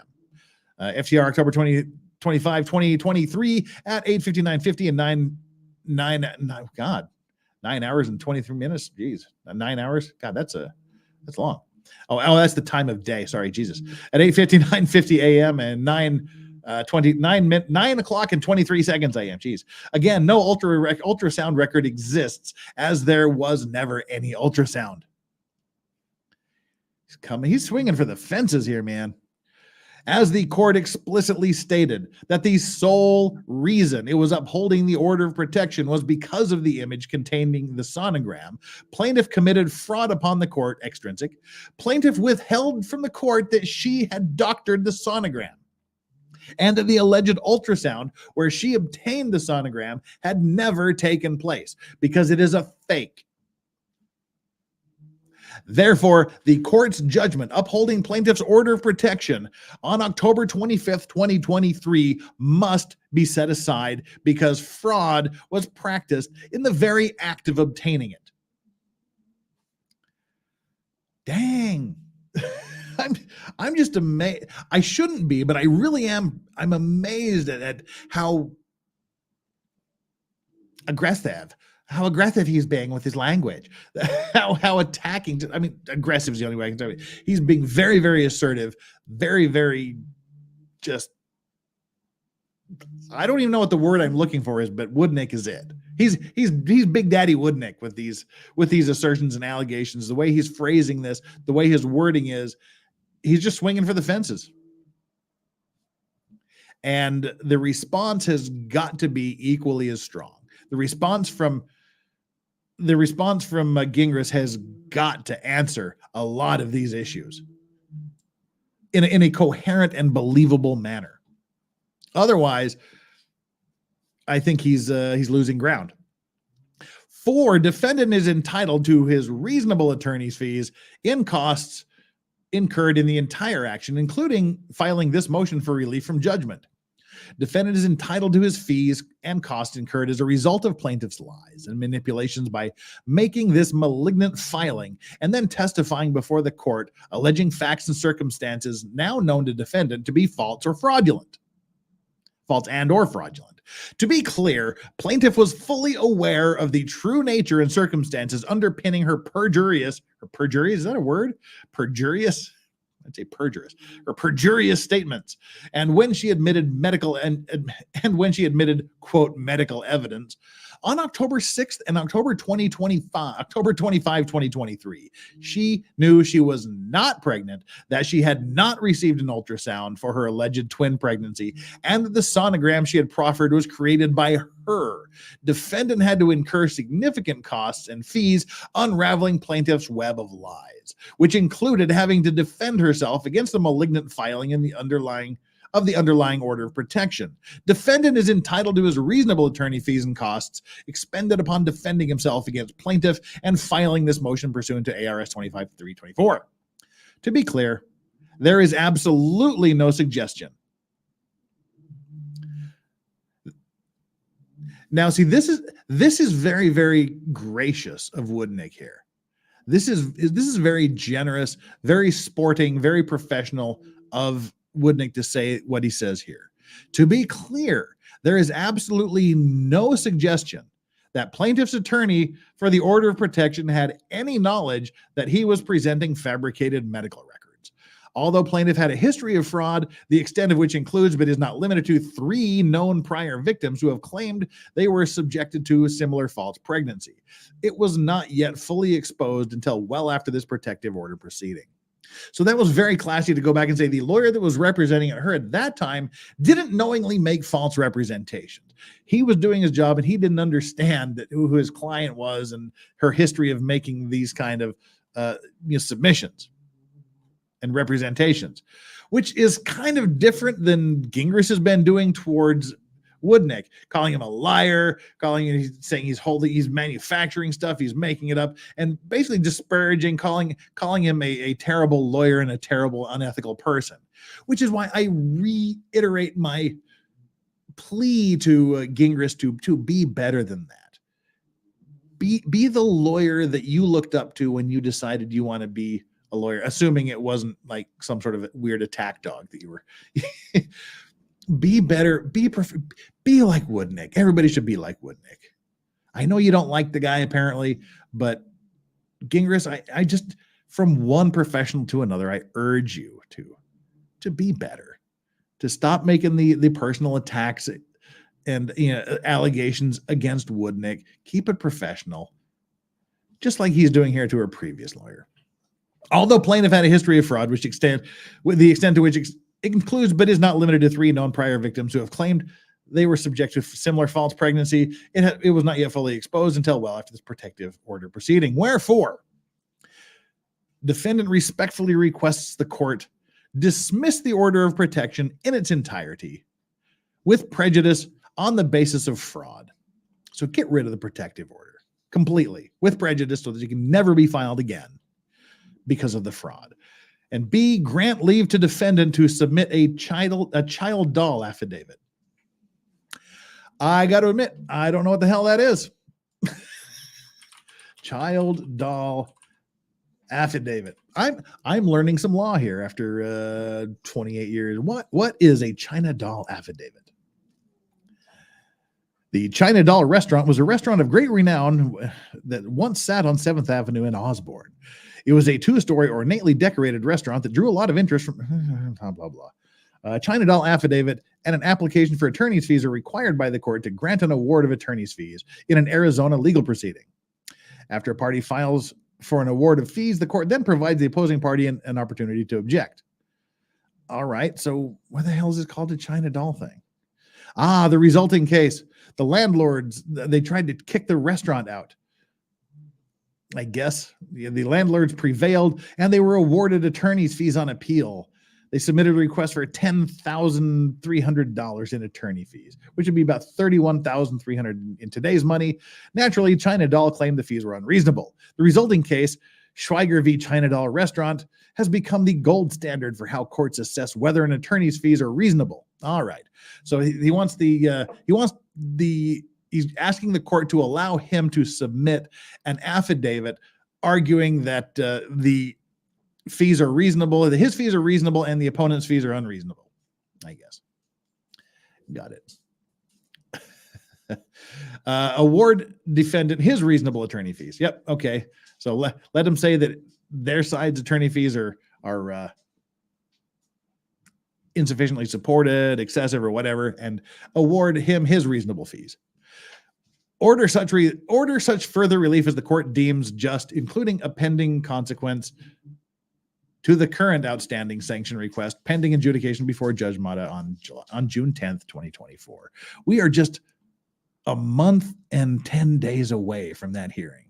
FTR October 25, 2023 at 8:59:50 and 9 hours and 23 minutes. Jeez, 9 hours. God, that's long. Oh, that's the time of day. Sorry, Jesus. At 8:59:50 a.m. and 9 o'clock and 23 seconds a.m. Jeez. Again, no ultrasound record exists, as there was never any ultrasound. He's swinging for the fences here, man. As the court explicitly stated that the sole reason it was upholding the order of protection was because of the image containing the sonogram, plaintiff committed fraud upon the court, extrinsic. Plaintiff withheld from the court that she had doctored the sonogram, and that the alleged ultrasound where she obtained the sonogram had never taken place because it is a fake. Therefore, the court's judgment upholding plaintiff's order of protection on October 25th, 2023 must be set aside because fraud was practiced in the very act of obtaining it. Dang. I'm just amazed. I shouldn't be, but I really am. I'm amazed at how aggressive he's being with his language, how attacking. I mean, aggressive is the only way I can tell you. He's being very, very assertive, very, very just. I don't even know what the word I'm looking for is, but Woodnick is it. He's Big Daddy Woodnick with these assertions and allegations. The way he's phrasing this, the way his wording is, he's just swinging for the fences. And the response has got to be equally as strong. The response from Gingras has got to answer a lot of these issues in a coherent and believable manner. Otherwise, I think he's losing ground. 4, defendant is entitled to his reasonable attorney's fees in costs incurred in the entire action, including filing this motion for relief from judgment. Defendant is entitled to his fees and costs incurred as a result of plaintiff's lies and manipulations by making this malignant filing and then testifying before the court, alleging facts and circumstances now known to defendant to be false or fraudulent. False and or fraudulent. To be clear, plaintiff was fully aware of the true nature and circumstances underpinning her perjurious, is that a word? Perjurious? I'd say perjurious, or perjurious statements. And when she admitted quote, medical evidence on October 6th and October 25, 2023, she knew she was not pregnant, that she had not received an ultrasound for her alleged twin pregnancy, and that the sonogram she had proffered was created by her. Defendant had to incur significant costs and fees unraveling plaintiff's web of lies, which included having to defend herself against the malignant filing in the underlying order of protection. Defendant is entitled to his reasonable attorney fees and costs expended upon defending himself against plaintiff and filing this motion pursuant to ARS 25-324. To be clear, there is absolutely no suggestion. Now, see, this is very, very gracious of Woodnick here. This is very generous, very sporting, very professional of Woodnick to say what he says here. To be clear, there is absolutely no suggestion that plaintiff's attorney for the order of protection had any knowledge that he was presenting fabricated medical records. Although plaintiff had a history of fraud, the extent of which includes but is not limited to 3 known prior victims who have claimed they were subjected to a similar false pregnancy, it was not yet fully exposed until well after this protective order proceeding. So that was very classy to go back and say the lawyer that was representing her at that time didn't knowingly make false representations. He was doing his job and he didn't understand that who his client was and her history of making these kind of submissions. and representations, which is kind of different than Gingrich has been doing towards Woodnick, calling him a liar, saying he's manufacturing stuff, he's making it up, and basically disparaging, calling him a terrible lawyer and a terrible, unethical person, which is why I reiterate my plea to Gingrich to be better than that. Be the lawyer that you looked up to when you decided you want to be a lawyer, assuming it wasn't like some sort of weird attack dog that you were. Be better, be like Woodnick. Everybody should be like Woodnick. I know you don't like the guy apparently, but Gingrich, I just, from one professional to another, I urge you to be better, to stop making the personal attacks and allegations against Woodnick. Keep it professional, just like he's doing here to her previous lawyer. Although plaintiff had a history of fraud, the extent to which it includes but is not limited to 3 known prior victims who have claimed they were subject to similar false pregnancy, it was not yet fully exposed until well after this protective order proceeding. Wherefore, defendant respectfully requests the court dismiss the order of protection in its entirety with prejudice on the basis of fraud. So get rid of the protective order completely with prejudice so that it can never be filed again because of the fraud. And B, grant leave to defendant to submit a child doll affidavit. I got to admit, I don't know what the hell that is. Child doll affidavit. I'm learning some law here after 28 years. What is a China doll affidavit? The China Doll restaurant was a restaurant of great renown that once sat on 7th Avenue in Osborne. It was a 2-story ornately decorated restaurant that drew a lot of interest from blah, blah, blah. China Doll affidavit and an application for attorney's fees are required by the court to grant an award of attorney's fees in an Arizona legal proceeding. After a party files for an award of fees, the court then provides the opposing party an opportunity to object. All right, so what the hell is this called a China Doll thing? The resulting case. The landlords, they tried to kick the restaurant out. I guess the landlords prevailed and they were awarded attorney's fees on appeal. They submitted a request for $10,300 in attorney fees, which would be about $31,300 in today's money. Naturally, China Doll claimed the fees were unreasonable. The resulting case, Schweiger v. China Doll Restaurant, has become the gold standard for how courts assess whether an attorney's fees are reasonable. All right. So he's asking the court to allow him to submit an affidavit arguing that the fees are reasonable, that his fees are reasonable and the opponent's fees are unreasonable, I guess. Got it. Award defendant his reasonable attorney fees. Yep. Okay. So let him say that their side's attorney fees are insufficiently supported, excessive, or whatever, and award him his reasonable fees. Order such further relief as the court deems just, including a pending consequence to the current outstanding sanction request pending adjudication before Judge Mata on June 10th, 2024. We are just a month and 10 days away from that hearing.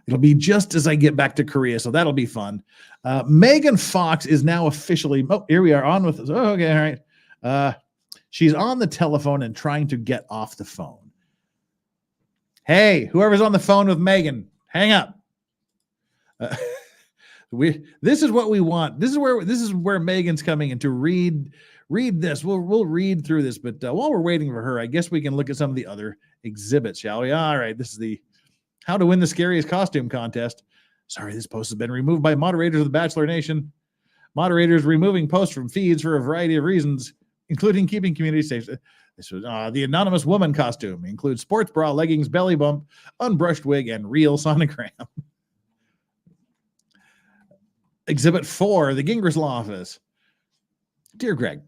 It'll be just as I get back to Korea, so that'll be fun. Megan Fox is now officially, here we are on with us. Oh, okay, all right. She's on the telephone and trying to get off the phone. Hey, whoever's on the phone with Megan, hang up. This is what we want. This is where Megan's coming in to read this. We'll read through this, but while we're waiting for her, I guess we can look at some of the other exhibits, shall we? All right, this is the How to Win the Scariest Costume Contest. Sorry, this post has been removed by moderators of the Bachelor Nation. Moderators removing posts from feeds for a variety of reasons, including keeping community safe. This was the anonymous woman costume. Includes sports bra, leggings, belly bump, unbrushed wig, and real sonogram. Exhibit 4, the Gingrich Law Office. Dear Greg.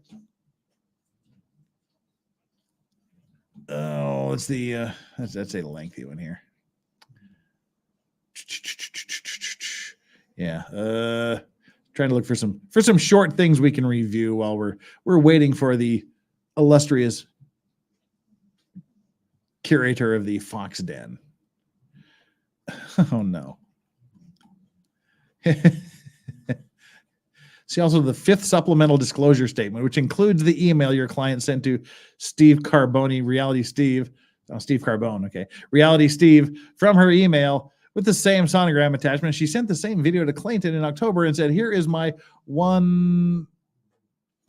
Oh, let's the that's a lengthy one here. Yeah, trying to look for some short things we can review while we're waiting for the illustrious curator of the Fox Den. Oh no. See also the 5th supplemental disclosure statement, which includes the email your client sent to Steve Carboni, Reality Steve. Oh, Steve Carbone, okay. Reality Steve from her email with the same sonogram attachment. She sent the same video to Clayton in October and said, here is my one...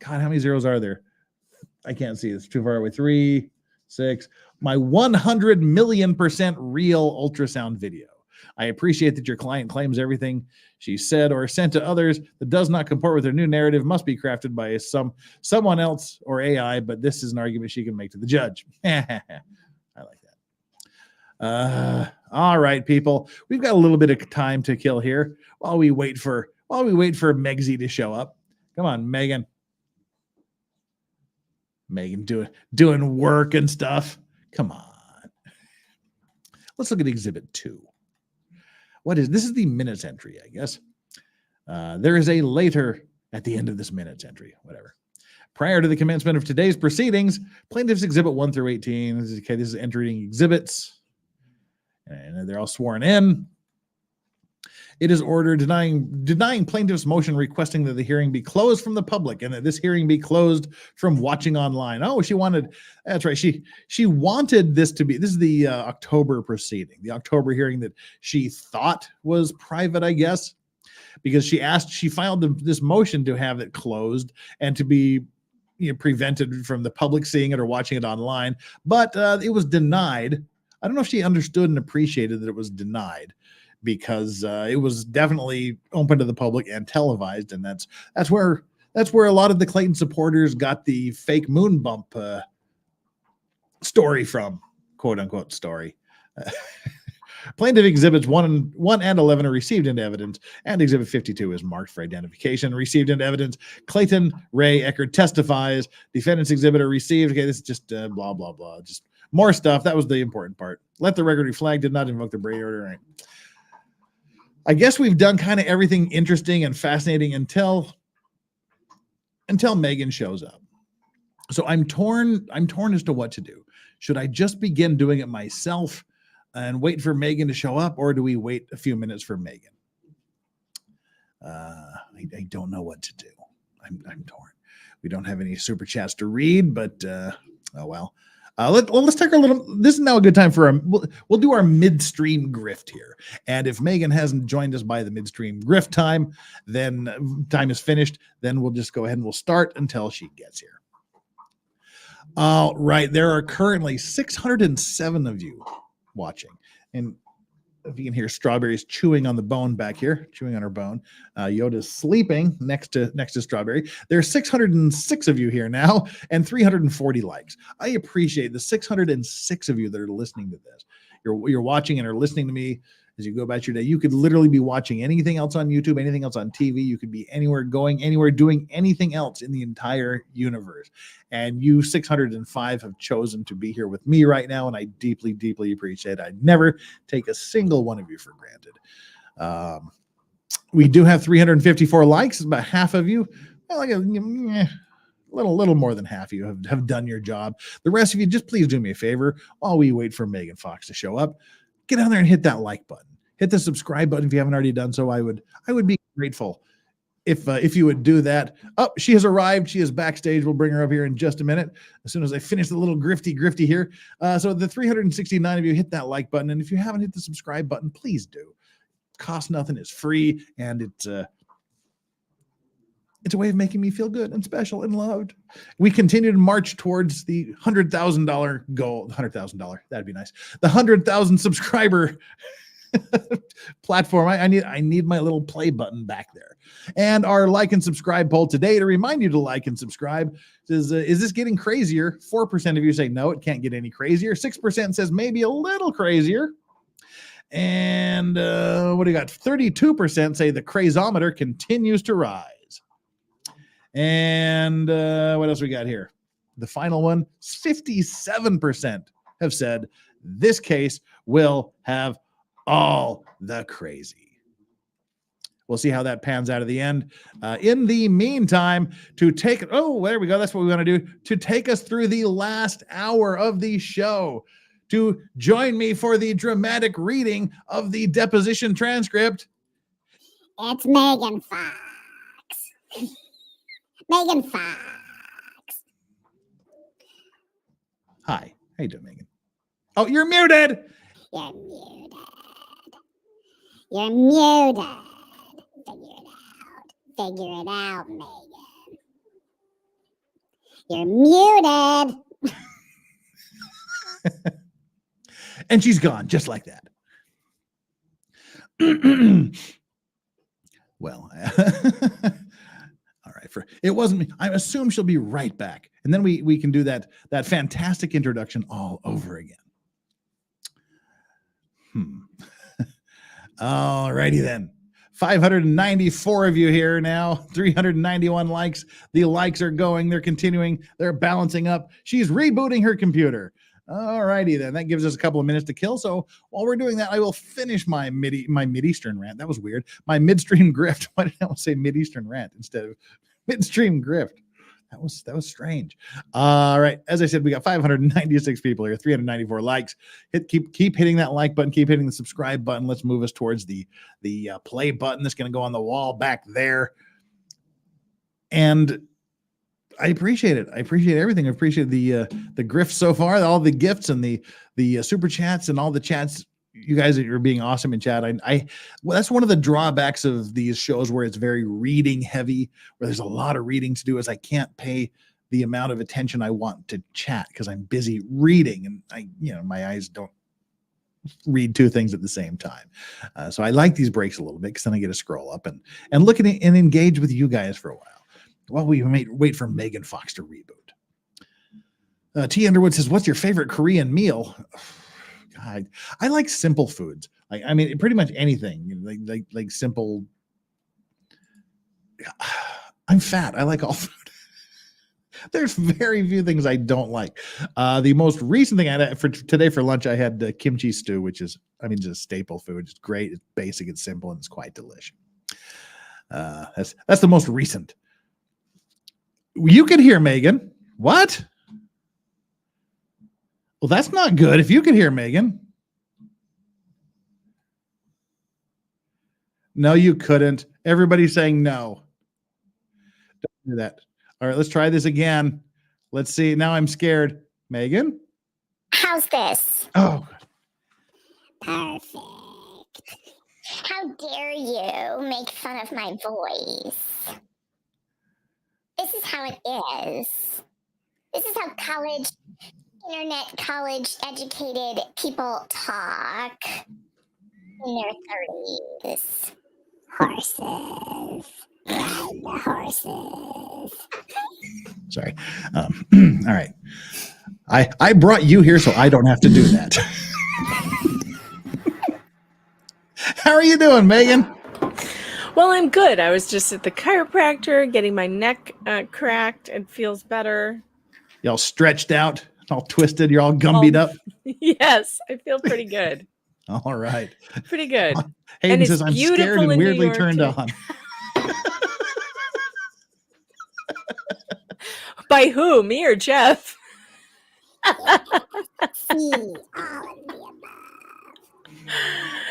God, how many zeros are there? I can't see. It's too far away. 3, 6. My 100 million% real ultrasound video. I appreciate that your client claims everything she said or sent to others that does not comport with her new narrative must be crafted by someone else or AI, but this is an argument she can make to the judge. I like that. All right, people. We've got a little bit of time to kill here while we wait for Megsy to show up. Come on, Megan. Megan doing work and stuff. Come on. Let's look at Exhibit 2. This is the minutes entry, I guess. There is a later at the end of this minutes entry, whatever. Prior to the commencement of today's proceedings, plaintiffs Exhibit 1 through 18. This is entering exhibits. And they're all sworn in. It is ordered denying plaintiff's motion requesting that the hearing be closed from the public and that this hearing be closed from watching online. Oh, that's right. She wanted this to be, this is the October proceeding, the October hearing that she thought was private, I guess, because she filed this motion to have it closed and to be prevented from the public seeing it or watching it online, but it was denied. I don't know if she understood and appreciated that it was denied, because it was definitely open to the public and televised, and that's where a lot of the Clayton supporters got the fake moon bump story from, quote unquote story. Plaintiff exhibits 1 and 11 are received into evidence, and exhibit 52 is marked for identification. Received into evidence. Clayton Ray Echard testifies. Defendant's exhibit are received. Okay, this is just blah blah blah, just more stuff. That was the important part. Let the record reflect. Did not invoke the Brady order. Right. I guess we've done kind of everything interesting and fascinating until Megan shows up. So I'm torn as to what to do. Should I just begin doing it myself and wait for Megan to show up, or do we wait a few minutes for Megan? I don't know what to do. I'm torn. We don't have any super chats to read, but oh well. Let's take our little. This is now a good time for we'll do our midstream grift here. And if Megan hasn't joined us by the midstream grift time, then time is finished. Then we'll just go ahead and we'll start until she gets here. All right, there are currently 607 of you watching, and if you can hear Strawberry's chewing on the bone back here, chewing on her bone. Yoda's sleeping next to Strawberry. There's 606 of you here now and 340 likes. I appreciate the 606 of you that are listening to this. You're watching and are listening to me as you go about your day. You could literally be watching anything else on YouTube, anything else on TV. You could be anywhere, going anywhere, doing anything else in the entire universe. And you 605 have chosen to be here with me right now, and I deeply, deeply appreciate it. I never take a single one of you for granted. We do have 354 likes. About half of you, well, like a little more than half of you have done your job. The rest of you, just please do me a favor while we wait for Megan Fox to show up. Get down there and hit that like button. Hit the subscribe button if you haven't already done so. I would be grateful if you would do that. Oh, she has arrived. She is backstage. We'll bring her up here in just a minute as soon as I finish the little grifty here. So the 369 of you, hit that like button. And if you haven't hit the subscribe button, please do. It costs nothing. It's free. And it's a way of making me feel good and special and loved. We continue to march towards the $100,000 goal. $100,000. That'd be nice. The 100,000 subscriber platform. I need my little play button back there. And our like and subscribe poll today to remind you to like and subscribe says, is this getting crazier? 4% of you say no, it can't get any crazier. 6% says maybe a little crazier. And what do you got? 32% say the crazometer continues to rise. And what else we got here? The final one, 57% have said this case will have all the crazy. We'll see how that pans out at the end. In the meantime, there we go. That's what we want to do. To take us through the last hour of the show, to join me for the dramatic reading of the deposition transcript, it's Megan Fox. Megan Fox. Hi. How you doing, Megan? Oh, you're muted. You're muted. You're muted. Figure it out, Megan. You're muted. And she's gone just like that. Well, all right. It wasn't me. I assume she'll be right back. And then we can do that fantastic introduction all over again. All righty then. 594 of you here now, 391 likes. The likes are going. They're continuing. They're balancing up. She's rebooting her computer. All righty then. That gives us a couple of minutes to kill. So while we're doing that, I will finish my Mideastern rant. That was weird. My midstream grift. Why did I say Mideastern rant instead of midstream grift? That was strange. All right. As I said, we got 596 people here, 394 likes. Keep hitting that like button. Keep hitting the subscribe button. Let's move us towards the play button that's going to go on the wall back there. And I appreciate it. I appreciate everything. I appreciate the grifts so far, all the gifts and the super chats and all the chats. You guys are being awesome in chat. Well, that's one of the drawbacks of these shows where it's very reading heavy, where there's a lot of reading to do, is I can't pay the amount of attention I want to chat because I'm busy reading, and my eyes don't read two things at the same time. So I like these breaks a little bit because then I get to scroll up and look at it and engage with you guys for a while we wait for Megan Fox to reboot. T. Underwood says, "What's your favorite Korean meal?" God, I like simple foods. Pretty much anything. Like simple. I'm fat. I like all food. There's very few things I don't like. The most recent thing I had for today for lunch, I had kimchi stew, which is, just staple food. It's great. It's basic. It's simple, and it's quite delicious. That's the most recent. You could hear Megan. What? Well, that's not good. If you could hear Megan. No, you couldn't. Everybody's saying no. Don't do that. All right, let's try this again. Let's see. Now I'm scared. Megan? How's this? Oh. Perfect. How dare you make fun of my voice? This is how it is. This is how internet college educated people talk in their 30s. Horses. Ride the horses. Sorry. All right. I brought you here so I don't have to do that. How are you doing, Megan? Well, I'm good. I was just at the chiropractor getting my neck cracked. It feels better. Y'all stretched out, all twisted. You're all gumbied up. Yes, I feel pretty good. All right. Pretty good. Hayden and says, I'm scared and weirdly turned on. By who? Me or Jeff?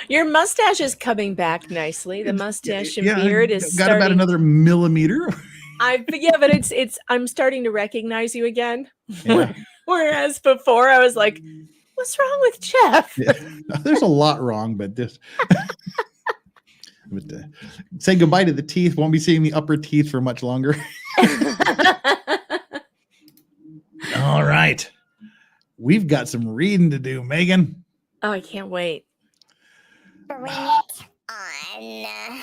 Your mustache is coming back nicely. The mustache and beard is got about another millimeter. But I'm starting to recognize you again. Yeah. Whereas before I was like, what's wrong with Jeff? Yeah. There's a lot wrong, but this. Say goodbye to the teeth. Won't be seeing the upper teeth for much longer. All right. We've got some reading to do, Megan. Oh, I can't wait. Bring it on.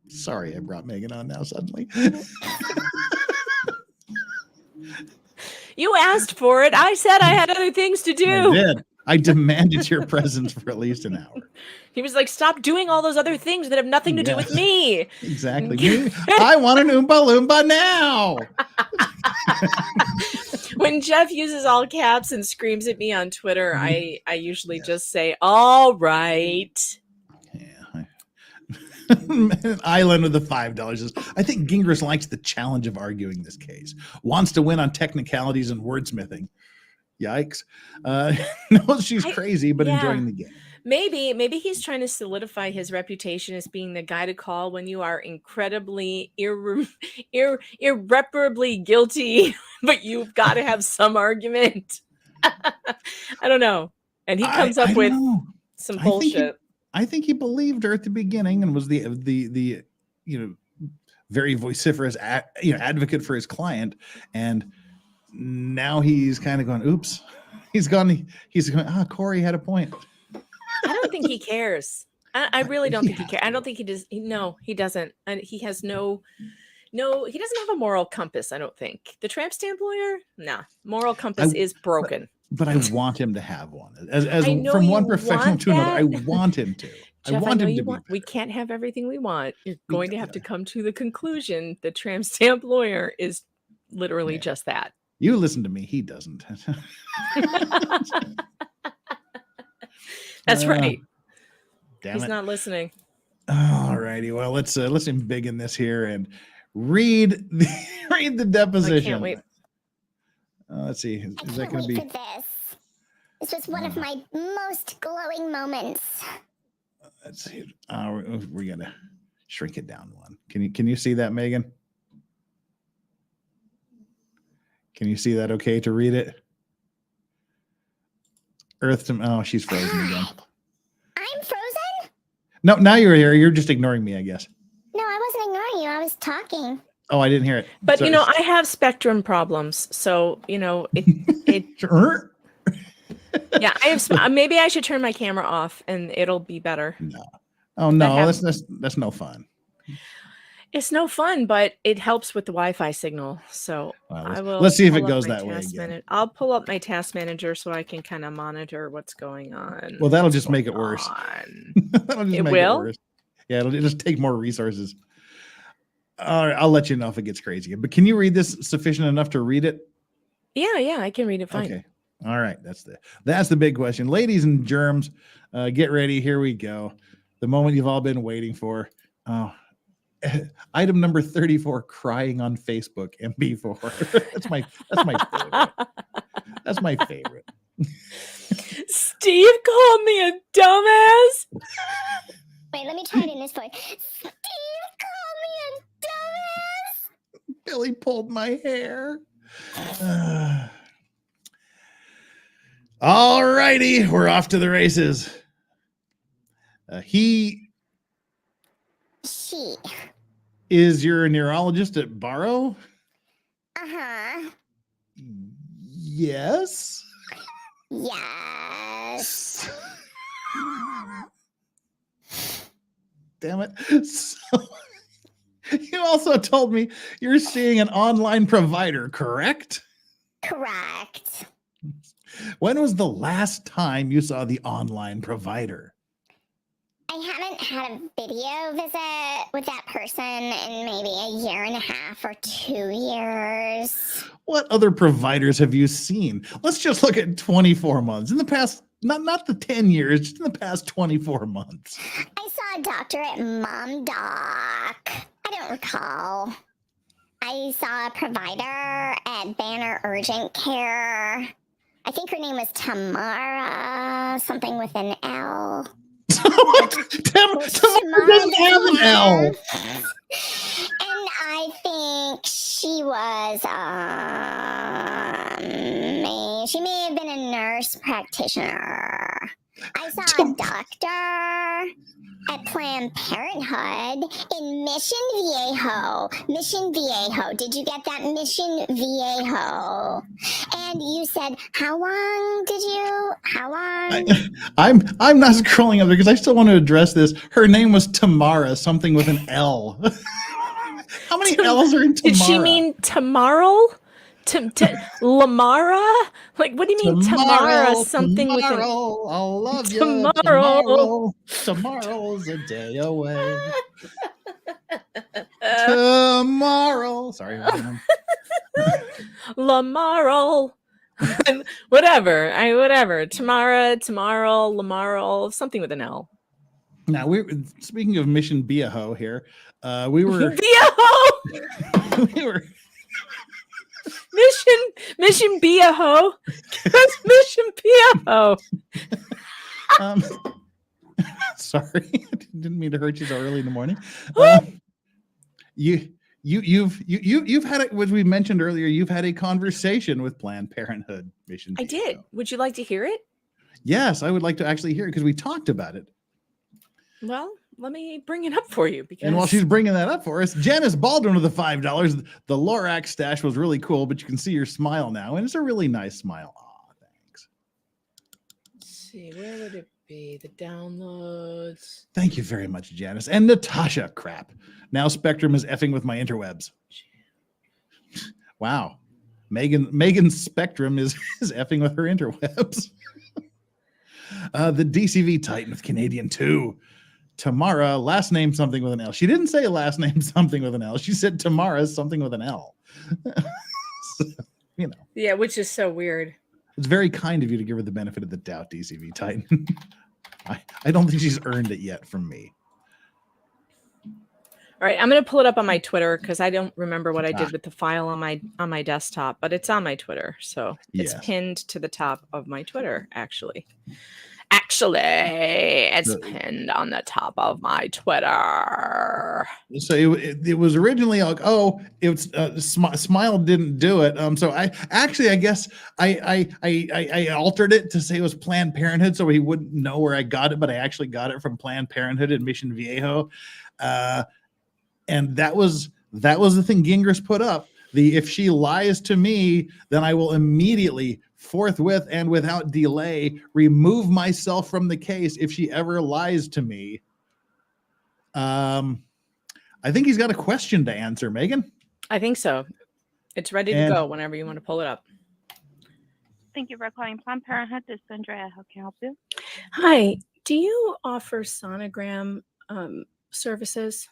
Sorry, I brought Megan on now suddenly. You asked for it. I said I had other things to do. I did. I demanded your presence for at least an hour. He was like, stop doing all those other things that have nothing to do with me. Exactly. I want an Oompa Loompa now. When Jeff uses all caps and screams at me on Twitter, I usually just say, all right. Yeah. Island with the $5. I think Gingras likes the challenge of arguing this case. Wants to win on technicalities and wordsmithing. Yikes. Knows she's crazy, but enjoying the game. Maybe he's trying to solidify his reputation as being the guy to call when you are incredibly irreparably guilty, but you've got to have some argument. I don't know. And he comes up I don't with know. some I think he- bullshit. I think he believed her at the beginning and was the very vociferous advocate for his client, and now he's kind of going, oops. He's going, Corey had a point. I don't think he cares. I really don't think he cares. I don't think he does. No, he doesn't. And he has he doesn't have a moral compass, I don't think. The tramp stamp lawyer, nah. Moral compass is broken. But I want him to have one. As I know from one you professional want to another, I that. want him to. Jeff, I want know him you to be. We can't have everything we want. You're going to have to yeah. come to the conclusion the tramp stamp lawyer is literally just that. You listen to me. He doesn't. That's right. Damn He's it. not listening. All righty. Well, let's embiggen this here and read the deposition. I can't wait. Let's see. I Is can't that going wait to be? for this. This was one of my most glowing moments. Let's see. We're gonna shrink it down one. Can you see that, Megan? Can you see that? Okay to read it. Earth to oh, she's frozen again. I'm frozen? No, now you're here. You're just ignoring me, I guess. No, I wasn't ignoring you. I was talking. Oh, I didn't hear it. But Sorry. I have spectrum problems, so it Sure. yeah, I have. Maybe I should turn my camera off, and it'll be better. No. Oh no, that's no fun. It's no fun, but it helps with the Wi-Fi signal. So Well, I will. let's see if it pull up goes my that way task again. I'll pull up my task manager so I can kind of monitor what's going on. Well, that'll What's just make it going worse. on. That'll just It make will? it worse. Yeah, it'll just take more resources. All right, I'll let you know if it gets crazy. But can you read this sufficient enough to read it? Yeah, I can read it fine. Okay. All right. That's the big question. Ladies and germs, get ready. Here we go. The moment you've all been waiting for. Oh, item number 34, crying on Facebook, MB4. that's my favorite. That's my favorite. Steve called me a dumbass. Wait, let me try it in this voice. Steve called me a dumbass. Billy pulled my hair. All righty, we're off to the races. He She. is your neurologist at Barrow? Uh-huh. Yes. Yes. Damn it. So, you also told me you're seeing an online provider, correct? Correct. When was the last time you saw the online provider? I haven't had a video visit with that person in maybe a year and a half or 2 years. What other providers have you seen? Let's just look at 24 months. In the past, not the 10 years, just in the past 24 months. I saw a doctor at Mom Doc. I don't recall. I saw a provider at Banner Urgent Care. I think her name was Tamara, something with an L. Tamara doesn't have an L. And I think she was, she may have been a nurse practitioner. I saw a doctor at Planned Parenthood in Mission Viejo. Mission Viejo. Did you get that? Mission Viejo. And you said, how long? I'm not scrolling up there because I still want to address this. Her name was Tamara, something with an L. How many L's are in Tamara? Did she mean tomorrow? Lamara? Like, what do you mean Tamara? Something with an I'll love you. Tomorrow. Tomorrow's a day away. Tomorrow. Sorry. Lamaro. Whatever. Tamara, tomorrow, Lamaro, something with an L. Now speaking of Mission Viejo here. We were Mission Viejo. That's Mission Viejo. Sorry, I didn't mean to hurt you so early in the morning. You've had it, as we mentioned earlier, you've had a conversation with Planned Parenthood Mission. I did. Would you like to hear it? Yes, I would like to actually hear it because we talked about it. Well, let me bring it up for you. Because And while she's bringing that up for us, Janice Baldwin with the $5. The Lorax stash was really cool, but you can see your smile now, and it's a really nice smile. Aw, thanks. Let's see, where would it be? The downloads. Thank you very much, Janice. And Natasha, crap. Now Spectrum is effing with my interwebs. Wow. Megan's Spectrum is effing with her interwebs. The DCV Titan with Canadian 2. Tamara, last name something with an L. She didn't say last name something with an L. She said Tamara something with an L. So, you know. Yeah, which is so weird. It's very kind of you to give her the benefit of the doubt, DCV Titan. I don't think she's earned it yet from me. All right, I'm going to pull it up on my Twitter because I don't remember what I did with the file on my desktop, but it's on my Twitter, so it's pinned to the top of my Twitter. Actually, it's pinned on the top of my Twitter. So it was originally like, oh, it was Smile didn't do it. So I guess I altered it to say it was Planned Parenthood, so he wouldn't know where I got it, but I actually got it from Planned Parenthood in Mission Viejo. And that was the thing Gingras put up. If she lies to me, then I will immediately, forthwith and without delay, remove myself from the case if she ever lies to me. I think he's got a question to answer, Megan. I think so. It's ready to go whenever you want to pull it up. Thank you for calling Planned Parenthood. This is Andrea. How can I help you? Hi. Do you offer sonogram services?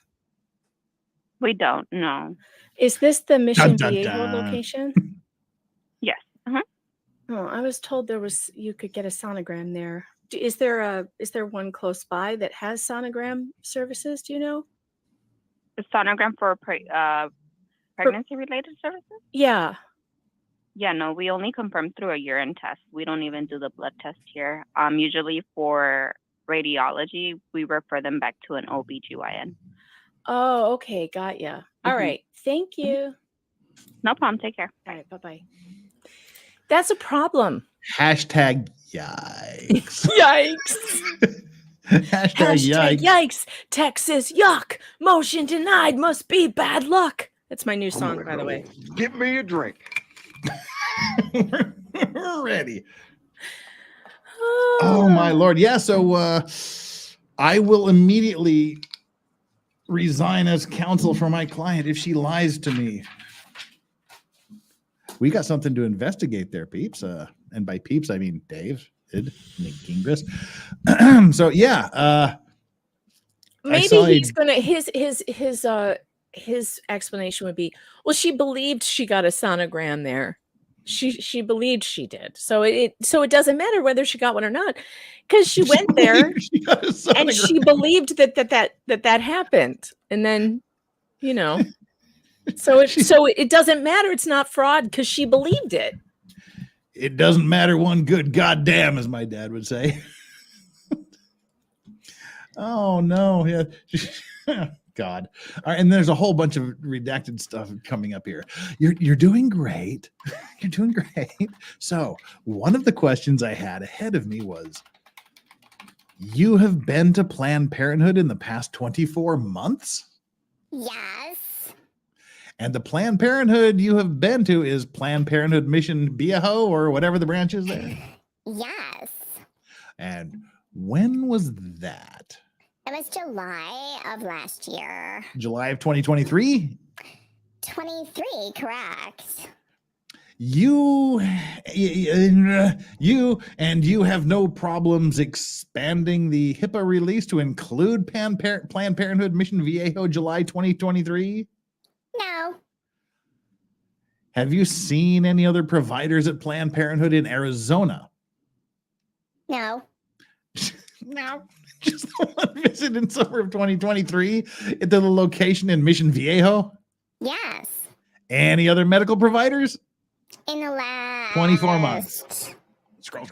We don't, no. Is this the Mission Dun, dun, Viejo dun. location? Yes. Oh, I was told you could get a sonogram there. Is there one close by that has sonogram services? Do you know? A sonogram for pregnancy-related services? Yeah. Yeah, no, we only confirm through a urine test. We don't even do the blood test here. Usually for radiology, we refer them back to an OBGYN. Oh, okay. Got ya. All right. Thank you. No problem. Take care. All right. Bye-bye. That's a problem. Hashtag yikes. Yikes. Hashtag yikes. Texas, yuck. Motion denied. Must be bad luck. That's my new song, by the way. Give me a drink. We're ready. Oh, my Lord. Yeah, so I will immediately resign as counsel for my client if she lies to me. We got something to investigate there, peeps. And by peeps, I mean Dave, Nick Gingras. So yeah. Maybe he's gonna his explanation would be, well, she believed she got a sonogram there. She believed she did. So it doesn't matter whether she got one or not, because she went there and she believed that happened. And then, you know, so it doesn't matter. It's not fraud because she believed it. It doesn't matter one good goddamn, as my dad would say. Oh no, yeah. God. All right, and there's a whole bunch of redacted stuff coming up here. You're doing great. You're doing great. So one of the questions I had ahead of me was, you have been to Planned Parenthood in the past 24 months? Yes. And the Planned Parenthood you have been to is Planned Parenthood Mission Viejo or whatever the branch is there? Yes. And when was that? It was July of last year. July of 2023? 23, correct. You have no problems expanding the HIPAA release to include Planned Parenthood Mission Viejo July 2023? No. Have you seen any other providers at Planned Parenthood in Arizona? No. No. Just the one visit in summer of 2023 at the location in Mission Viejo? Yes. Any other medical providers? In the last 24 months. Scroll.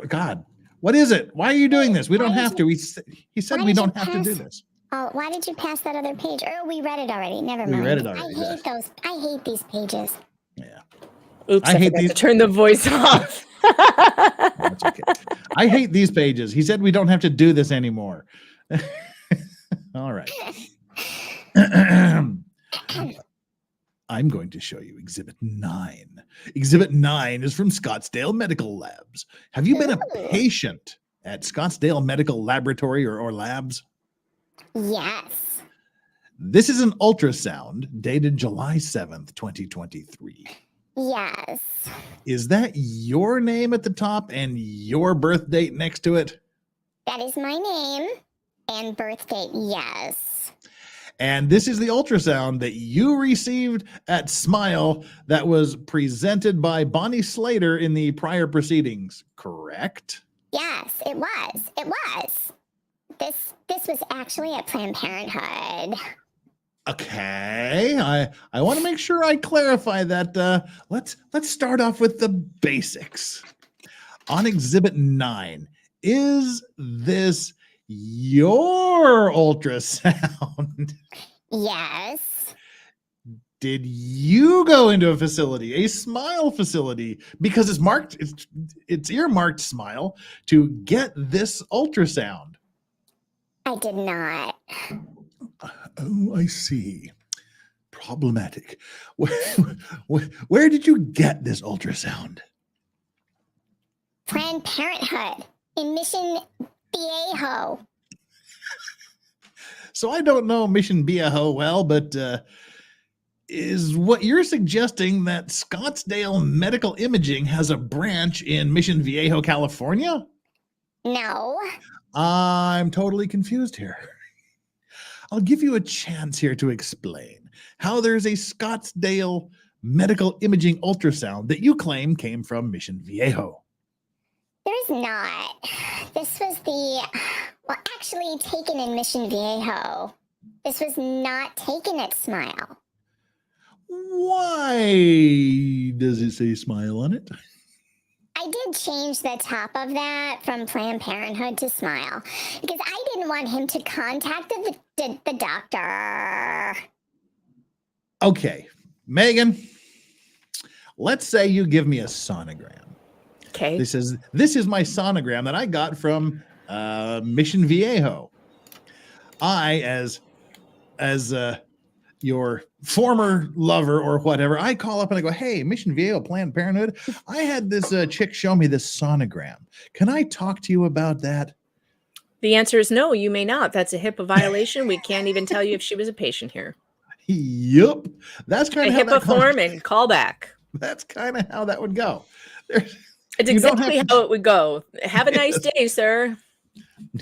God, what is it? Why are you doing this? We don't have to. He said we don't have to do this. Oh, why did you pass that other page? Oh, we read it already. Never mind. We read it already. I hate these pages. Yeah. Oops, I hate forgot these. to turn the voice off. That's okay. I hate these pages. He said we don't have to do this anymore. All right. I'm going to show you Exhibit 9. Exhibit 9 is from Scottsdale Medical Labs. Have you been a patient at Scottsdale Medical Laboratory or Labs? Yes. This is an ultrasound dated July 7th, 2023. Yes. Is that your name at the top and your birth date next to it? That is my name and birth date, yes. And this is the ultrasound that you received at Smile that was presented by Bonnie Slater in the prior proceedings, correct? Yes, it was. It was. This was actually at Planned Parenthood. Okay, I want to make sure I clarify that. Let's start off with the basics. On Exhibit 9, is this your ultrasound? Yes. Did you go into a facility, a Smile facility, because it's marked, it's earmarked Smile, to get this ultrasound? I did not. Oh, I see. Problematic. Where did you get this ultrasound? Planned Parenthood in Mission Viejo. So I don't know Mission Viejo well, but is what you're suggesting that Scottsdale Medical Imaging has a branch in Mission Viejo, California? No. I'm totally confused here. I'll give you a chance here to explain how there's a Scottsdale Medical Imaging ultrasound that you claim came from Mission Viejo. There's not. This was actually taken in Mission Viejo. This was not taken at Smile. Why does it say Smile on it? I did change the top of that from Planned Parenthood to Smile because I didn't want him to contact the doctor. Okay, Megan, let's say you give me a sonogram. Okay. This is my sonogram that I got from Mission Viejo. I, as your former lover or whatever, I call up and I go, hey, Mission Viejo, Planned Parenthood, I had this chick show me this sonogram. Can I talk to you about that? The answer is no, you may not. That's a HIPAA violation. We can't even tell you if she was a patient here. Yep. That's kind A of HIPAA form and call back. That's kind of how that would go. It's exactly how it would go. Have a nice day, sir.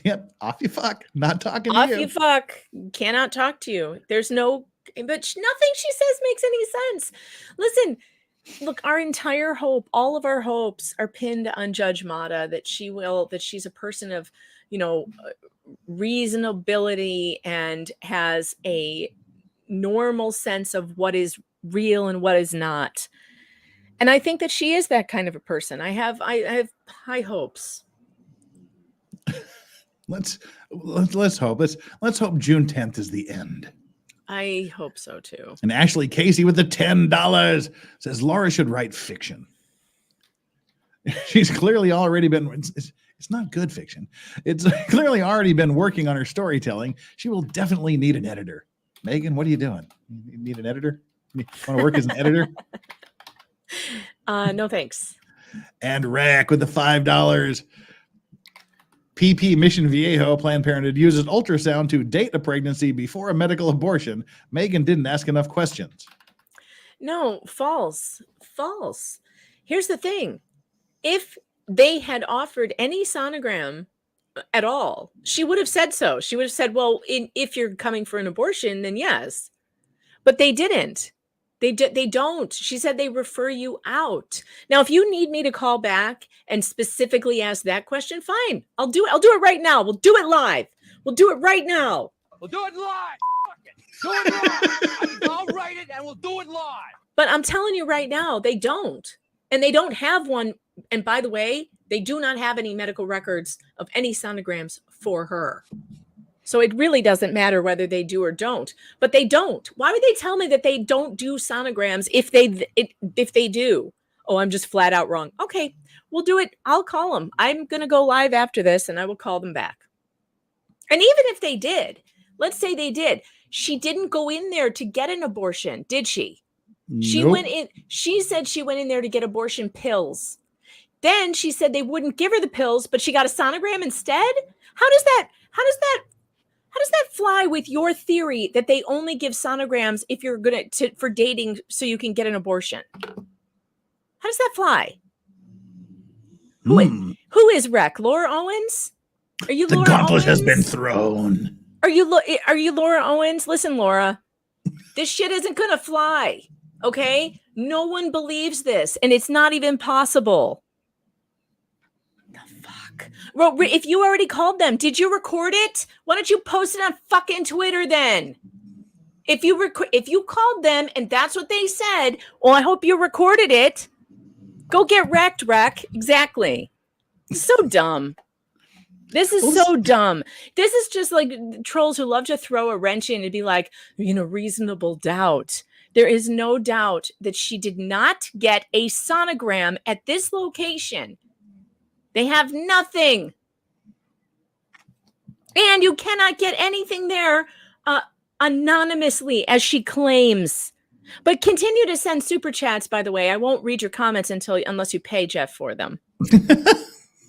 Yep. Off you fuck. Not talking Off to you. you fuck. Cannot talk to you. There's no, but nothing she says makes any sense. Listen, look, our entire hope, all of our hopes are pinned on Judge Mata, that she's a person of, reasonability and has a normal sense of what is real and what is not. And I think that she is that kind of a person. I have high hopes. Let's hope. Let's hope June 10th is the end. I hope so too. And Ashley Casey with the $10 says Laura should write fiction. She's clearly already been. It's not good fiction. It's clearly already been working on her storytelling. She will definitely need an editor. Megan, what are you doing? You need an editor? You want to work as an editor? No, thanks. And Rack with the $5. PP Mission Viejo, Planned Parenthood, uses ultrasound to date a pregnancy before a medical abortion. Megan didn't ask enough questions. No, false. Here's the thing. If they had offered any sonogram at all, she would have said so. She would have said, well, if you're coming for an abortion, then yes. But they didn't. They don't. She said they refer you out. Now, if you need me to call back and specifically ask that question, fine. I'll do it. I'll do it right now. We'll do it live. We'll do it right now. We'll do it live. Do it live. I'll write it and we'll do it live. But I'm telling you right now, they don't. And they don't have one And by the way, they do not have any medical records of any sonograms for her. So it really doesn't matter whether they do or don't. But they don't. Why would they tell me that they don't do sonograms if they do? Oh, I'm just flat out wrong. Okay, we'll do it. I'll call them. I'm going to go live after this and I will call them back. And even if they did, let's say they did, she didn't go in there to get an abortion, did she? She Nope. went in. She said she went in there to get abortion pills. Then she said they wouldn't give her the pills, but she got a sonogram instead. How does that fly with your theory that they only give sonograms if you're for dating so you can get an abortion? How does that fly? Who is Rec? Laura Owens? Are you The Laura gauntlet Owens? has been thrown. Are you Laura Owens? Listen, Laura, this shit isn't gonna fly. Okay, no one believes this, and it's not even possible. The fuck? Well, if you already called them, did you record it? Why don't you post it on fucking Twitter then? If you called them and that's what they said, well, I hope you recorded it. Go get wrecked, Rec. Exactly. So dumb. This is so dumb. This is just like trolls who love to throw a wrench in and be like, reasonable doubt. There is no doubt that she did not get a sonogram at this location. They have nothing. And you cannot get anything there anonymously, as she claims. But continue to send super chats, by the way. I won't read your comments unless you pay Jeff for them.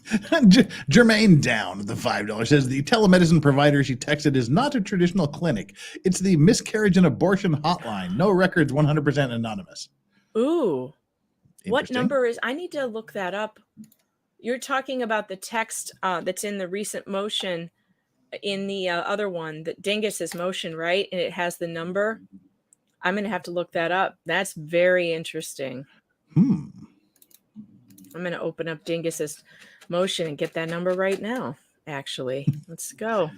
Jermaine Down, the $5 says the telemedicine provider she texted is not a traditional clinic. It's the miscarriage and abortion hotline. No records, 100% anonymous. Ooh. What number is? I need to look that up. You're talking about the text that's in the recent motion in the other one, the Dingus's motion, right? And it has the number. I'm going to have to look that up. That's very interesting. I'm going to open up Dingus's motion and get that number right now. Actually, let's go.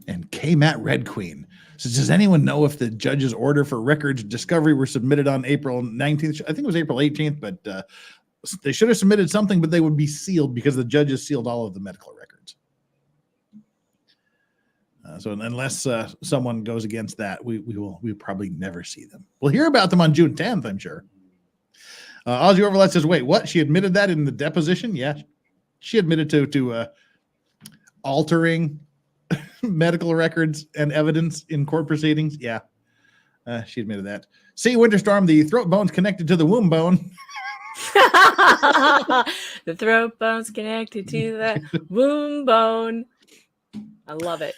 And K-Matt Red Queen says, does anyone know if the judge's order for records discovery were submitted on April 19th? I think it was April 18th, but they should have submitted something, but they would be sealed because the judges sealed all of the medical records. So unless someone goes against that, we'll probably never see them. We'll hear about them on June 10th, I'm sure. Ozzy Overlet says, wait, what? She admitted that in the deposition? Yeah. She admitted to altering medical records and evidence in court proceedings. Yeah. She admitted that. See, Winterstorm, the throat bone's connected to the womb bone. The throat bone's connected to the womb bone. I love it.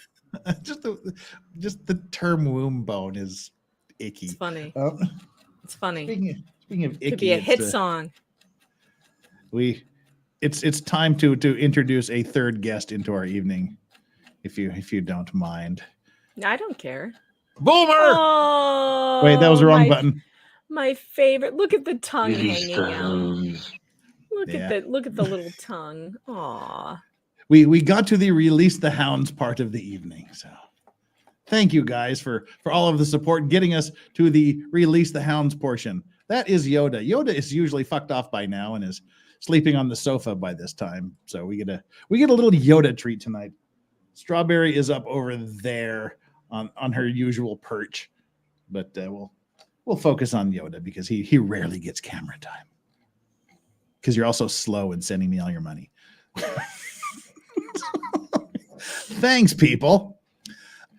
Just the term womb bone is icky. It's funny. It's funny. Speaking of icky, could be a hit song. It's time to introduce a third guest into our evening, if you don't mind. I don't care. Boomer! Oh, wait, that was the wrong button. My favorite. Look at the tongue hanging out. Look at the little tongue. Aw. We got to the release the hounds part of the evening. So thank you guys for all of the support getting us to the release the hounds portion. That is Yoda. Yoda is usually fucked off by now and is sleeping on the sofa by this time. So we get a little Yoda treat tonight. Strawberry is up over there on her usual perch, but we'll focus on Yoda because he rarely gets camera time. Because you're also slow in sending me all your money. Thanks, people.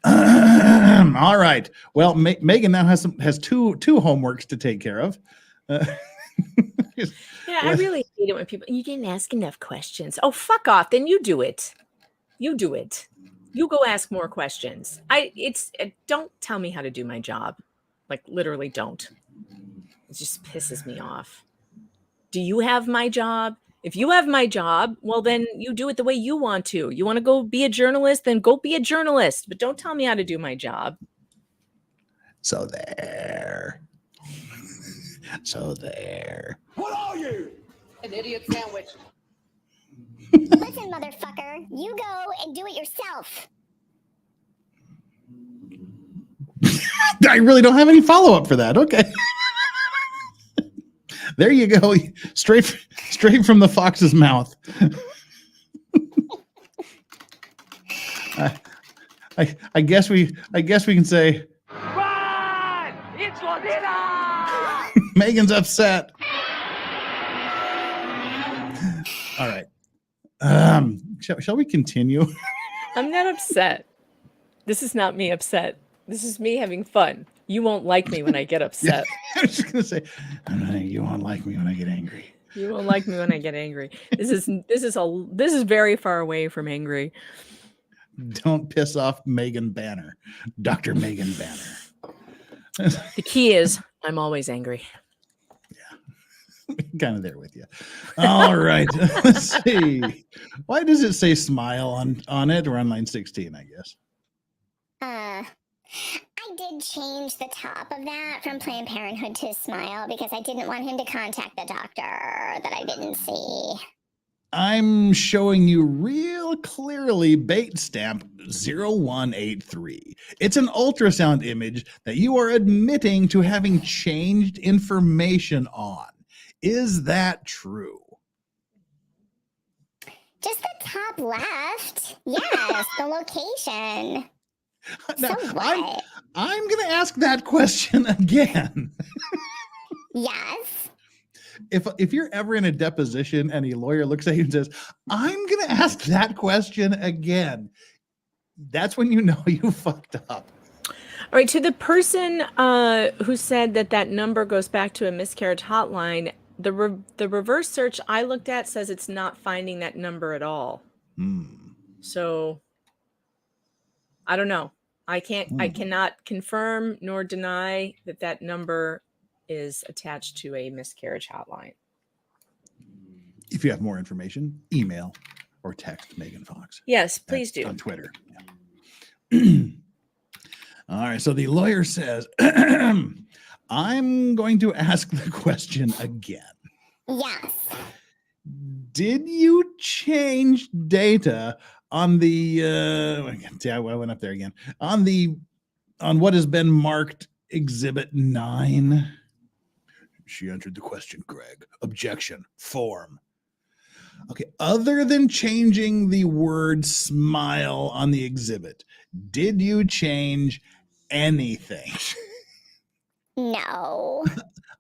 All right. Well, Megan now has two homeworks to take care of. Yeah, I really hate it when people, you didn't ask enough questions. Oh, fuck off. Then you do it. You do it. You go ask more questions. Don't tell me how to do my job. Like, literally don't. It just pisses me off. Do you have my job? If you have my job, well, then you do it the way you want to. You want to go be a journalist, then go be a journalist. But don't tell me how to do my job. So there. What are you? An idiot sandwich. Listen, motherfucker, you go and do it yourself. I really don't have any follow-up for that. Okay. There you go. Straight from the fox's mouth. I guess we can say Run! It's Lodina! Megan's upset. All right. Shall we continue? I'm not upset. This is not me upset. This is me having fun. You won't like me when I get upset. I was just gonna say, you won't like me when I get angry. You won't like me when I get angry. This is very far away from angry. Don't piss off Megan Banner, Dr. Megan Banner. The key is I'm always angry. Kind of there with you. All right. Let's see. Why does it say smile on it? Or on line 16, I guess. I did change the top of that from Planned Parenthood to smile because I didn't want him to contact the doctor that I didn't see. I'm showing you real clearly bait stamp 0183. It's an ultrasound image that you are admitting to having changed information on. Is that true? Just the top left. Yes, the location. Now, So what? I'm going to ask that question again. Yes. If you're ever in a deposition and a lawyer looks at you and says, I'm going to ask that question again, that's when you know you fucked up. All right, to the person who said that number goes back to a miscarriage hotline, the reverse search I looked at says it's not finding that number at all. So I don't know. I cannot confirm nor deny that number is attached to a miscarriage hotline. If you have more information, email or text Megan Fox. Yes, please do. On Twitter. Yeah. All right. So the lawyer says, I'm going to ask the question again. Yes. Did you change data on the I went up there again. On what has been marked Exhibit 9? She answered the question, Greg. Objection. Form. Okay, other than changing the word smile on the exhibit, did you change anything? No.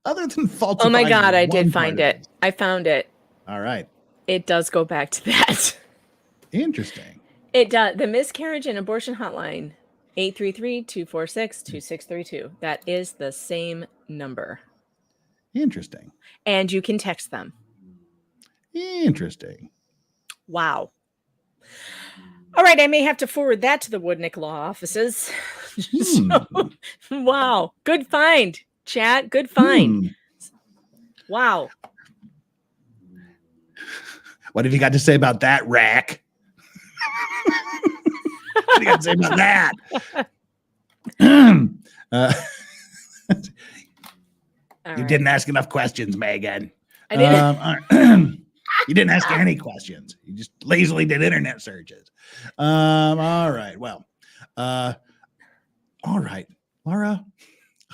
Other than falsifying. Oh my God, I did one find part of it. I found it. All right. It does go back to that. Interesting. It does. The miscarriage and abortion hotline, 833-246-2632. That is the same number. Interesting. And you can text them. Interesting. Wow. All right, I may have to forward that to the Woodnick law offices. So, wow. Good find, chat. Good find. Wow. What have you got to say about that, Rack? What do you got to say about that? You didn't ask enough questions, Megan. I didn't. You didn't ask any questions. You just lazily did internet searches. All right. Well, all right, Laura,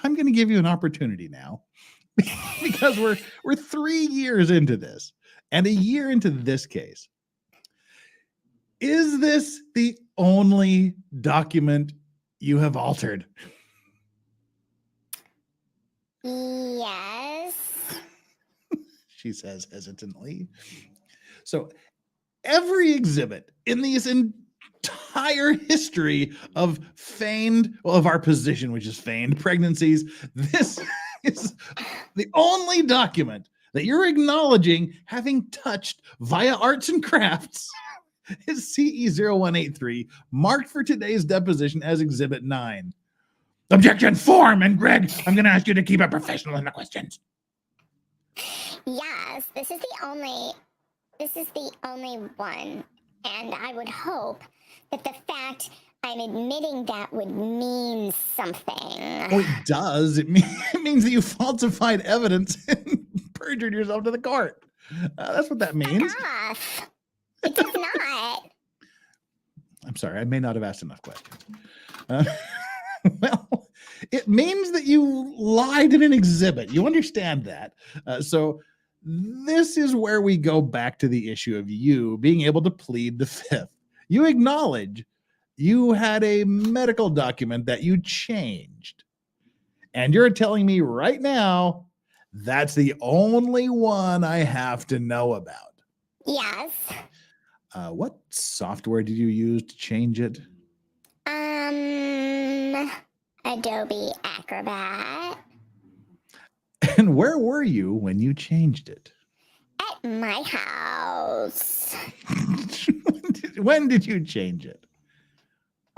I'm going to give you an opportunity now because we're 3 years into this and a year into this case. Is this the only document you have altered? Yes. She says hesitantly. So every exhibit in these entire history of our position, which is feigned pregnancies, this is the only document that you're acknowledging having touched via arts and crafts is CE0183, marked for today's deposition as Exhibit 9. Objection, form, and Greg, I'm going to ask you to keep it professional in the questions. Yes, this is the only one, and I would hope that the fact I'm admitting that would mean something. Oh, it does. It means that you falsified evidence and perjured yourself to the court. That's what that means. Enough. It does not. I'm sorry, I may not have asked enough questions. Well, It means that you lied in an exhibit. You understand that. So this is where we go back to the issue of you being able to plead the fifth. You acknowledge you had a medical document that you changed. And you're telling me right now that's the only one I have to know about. Yes. What software did you use to change it? Adobe Acrobat. And where were you when you changed it? At my house. When did you change it?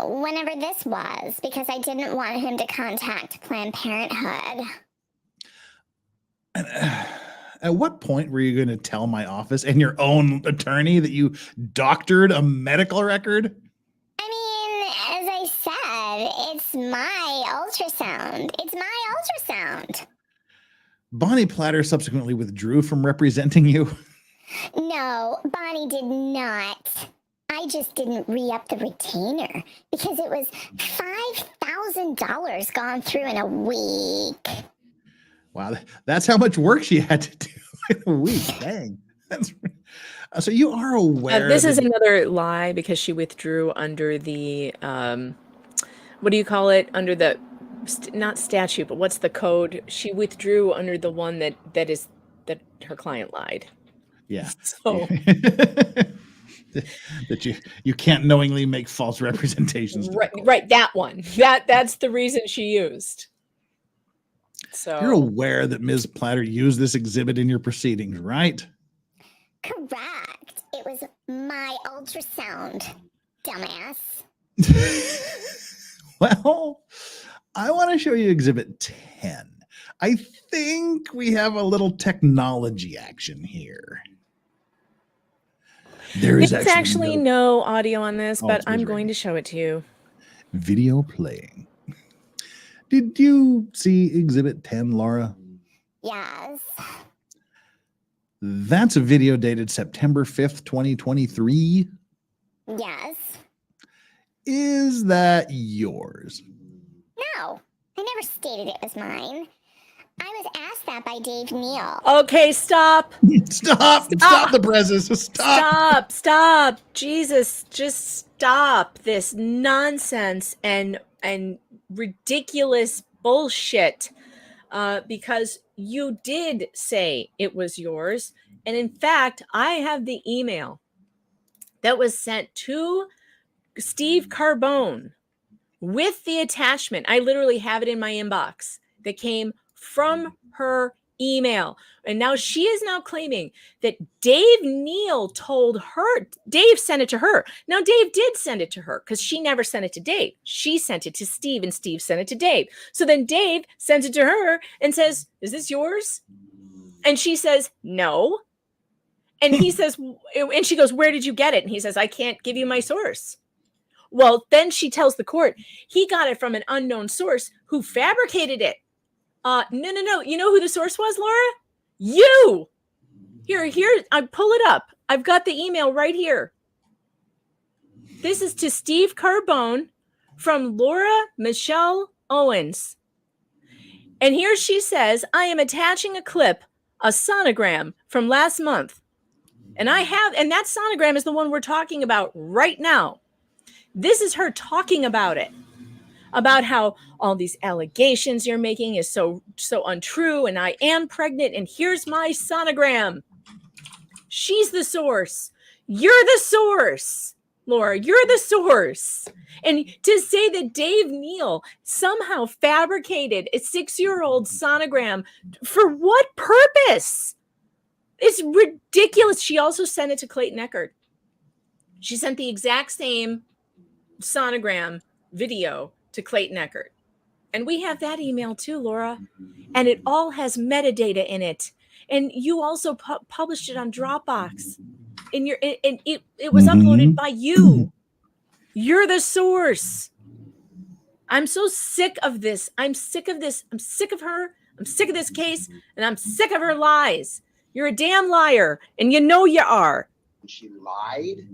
Whenever this was, because I didn't want him to contact Planned Parenthood. And, at what point were you going to tell my office and your own attorney that you doctored a medical record? I mean, as I said, it's my ultrasound. It's my ultrasound. Bonnie Platter subsequently withdrew from representing you. No, Bonnie did not. I just didn't re-up the retainer because it was $5,000 gone through in a week. Wow, that's how much work she had to do in a week. Dang. So you are aware. This is another lie because she withdrew under the, what do you call it? Under the, not statute, but what's the code? She withdrew under the one that her client lied. Yeah. So. That you can't knowingly make false representations. Right, that one. That's the reason she used. So you're aware that Ms. Platter used this exhibit in your proceedings, right? Correct. It was my ultrasound, dumbass. Well, I want to show you exhibit 10. I think we have a little technology action here. There's actually no audio on this, but I'm going to show it to you. Video playing. Did you see exhibit 10, Laura? Yes. That's a video dated September 5th, 2023. Yes. Is that yours? No, I never stated it was mine. I was asked that by Dave Neal. Okay, stop. Stop the presses. Stop. Jesus, just stop this nonsense and ridiculous bullshit. Because you did say it was yours. And in fact, I have the email that was sent to Steve Carbone with the attachment. I literally have it in my inbox that came from her email. And now she is now claiming that Dave Neal told her, Dave sent it to her. Now, Dave did send it to her because she never sent it to Dave. She sent it to Steve and Steve sent it to Dave. So then Dave sends it to her and says, is this yours? And she says, no. And he says, and she goes, where did you get it? And he says, I can't give you my source. Well, then she tells the court, he got it from an unknown source who fabricated it. No. You know who the source was, Laura? You. Here, I pull it up. I've got the email right here. This is to Steve Carbone from Laura Michelle Owens. And here she says, I am attaching a clip, a sonogram from last month. And that sonogram is the one we're talking about right now. This is her talking about it. About how all these allegations you're making is so untrue, and I am pregnant, and here's my sonogram. She's the source. You're the source, Laura. You're the source. And to say that Dave Neal somehow fabricated a 6-year-old sonogram, for what purpose? It's ridiculous. She also sent it to Clayton Echard. She sent the exact same sonogram video to Clayton Echard. And we have that email too, Laura. And it all has metadata in it. And you also published it on Dropbox. And it was uploaded by you. You're the source. I'm so sick of this. I'm sick of this. I'm sick of her. I'm sick of this case. And I'm sick of her lies. You're a damn liar. And you know you are. She lied.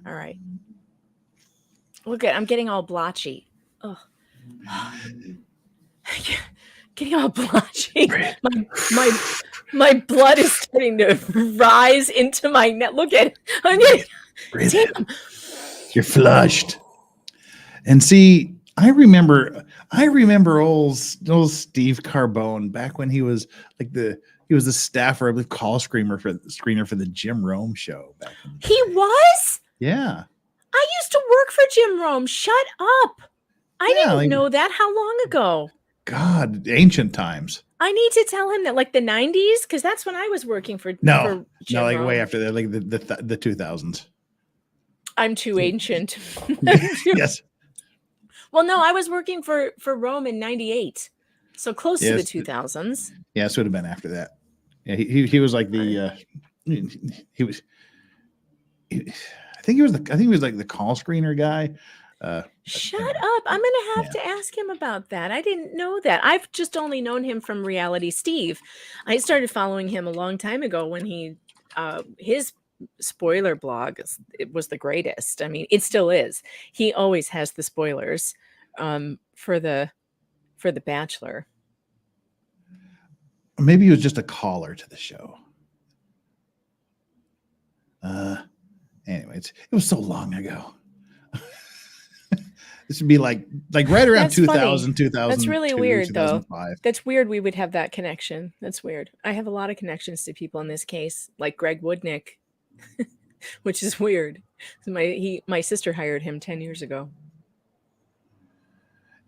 All right. Look at, I'm getting all blotchy. Oh. getting all blotchy. My blood is starting to rise into my neck. Look at it. Damn. You're flushed. And see, I remember old Steve Carbone back when he was like the staffer, I believe, call screener for the Jim Rome show back in the He day. was? Yeah. I used to work for Jim Rome. Shut up. I didn't know that. How long ago? God, ancient times. I need to tell him that, like the 90s, because that's when I was working for Jim like Rome. way after that, like the 2000s. I'm too ancient. Yes. Well, no, I was working for Rome in 98. So close to the 2000s. Yeah, it would have been after that. Yeah, he was like the I think he was like the call screener guy. Shut up. I'm going to have to ask him about that. I didn't know that. I've just only known him from Reality Steve. I started following him a long time ago when he his spoiler blog it was the greatest. I mean, it still is. He always has the spoilers for the Bachelor. Maybe he was just a caller to the show. Anyways, it was so long ago. This would be like right around That's 2000, funny. 2000. That's really weird, though. That's weird we would have that connection. That's weird. I have a lot of connections to people in this case, like Greg Woodnick, which is weird. My sister hired him 10 years ago.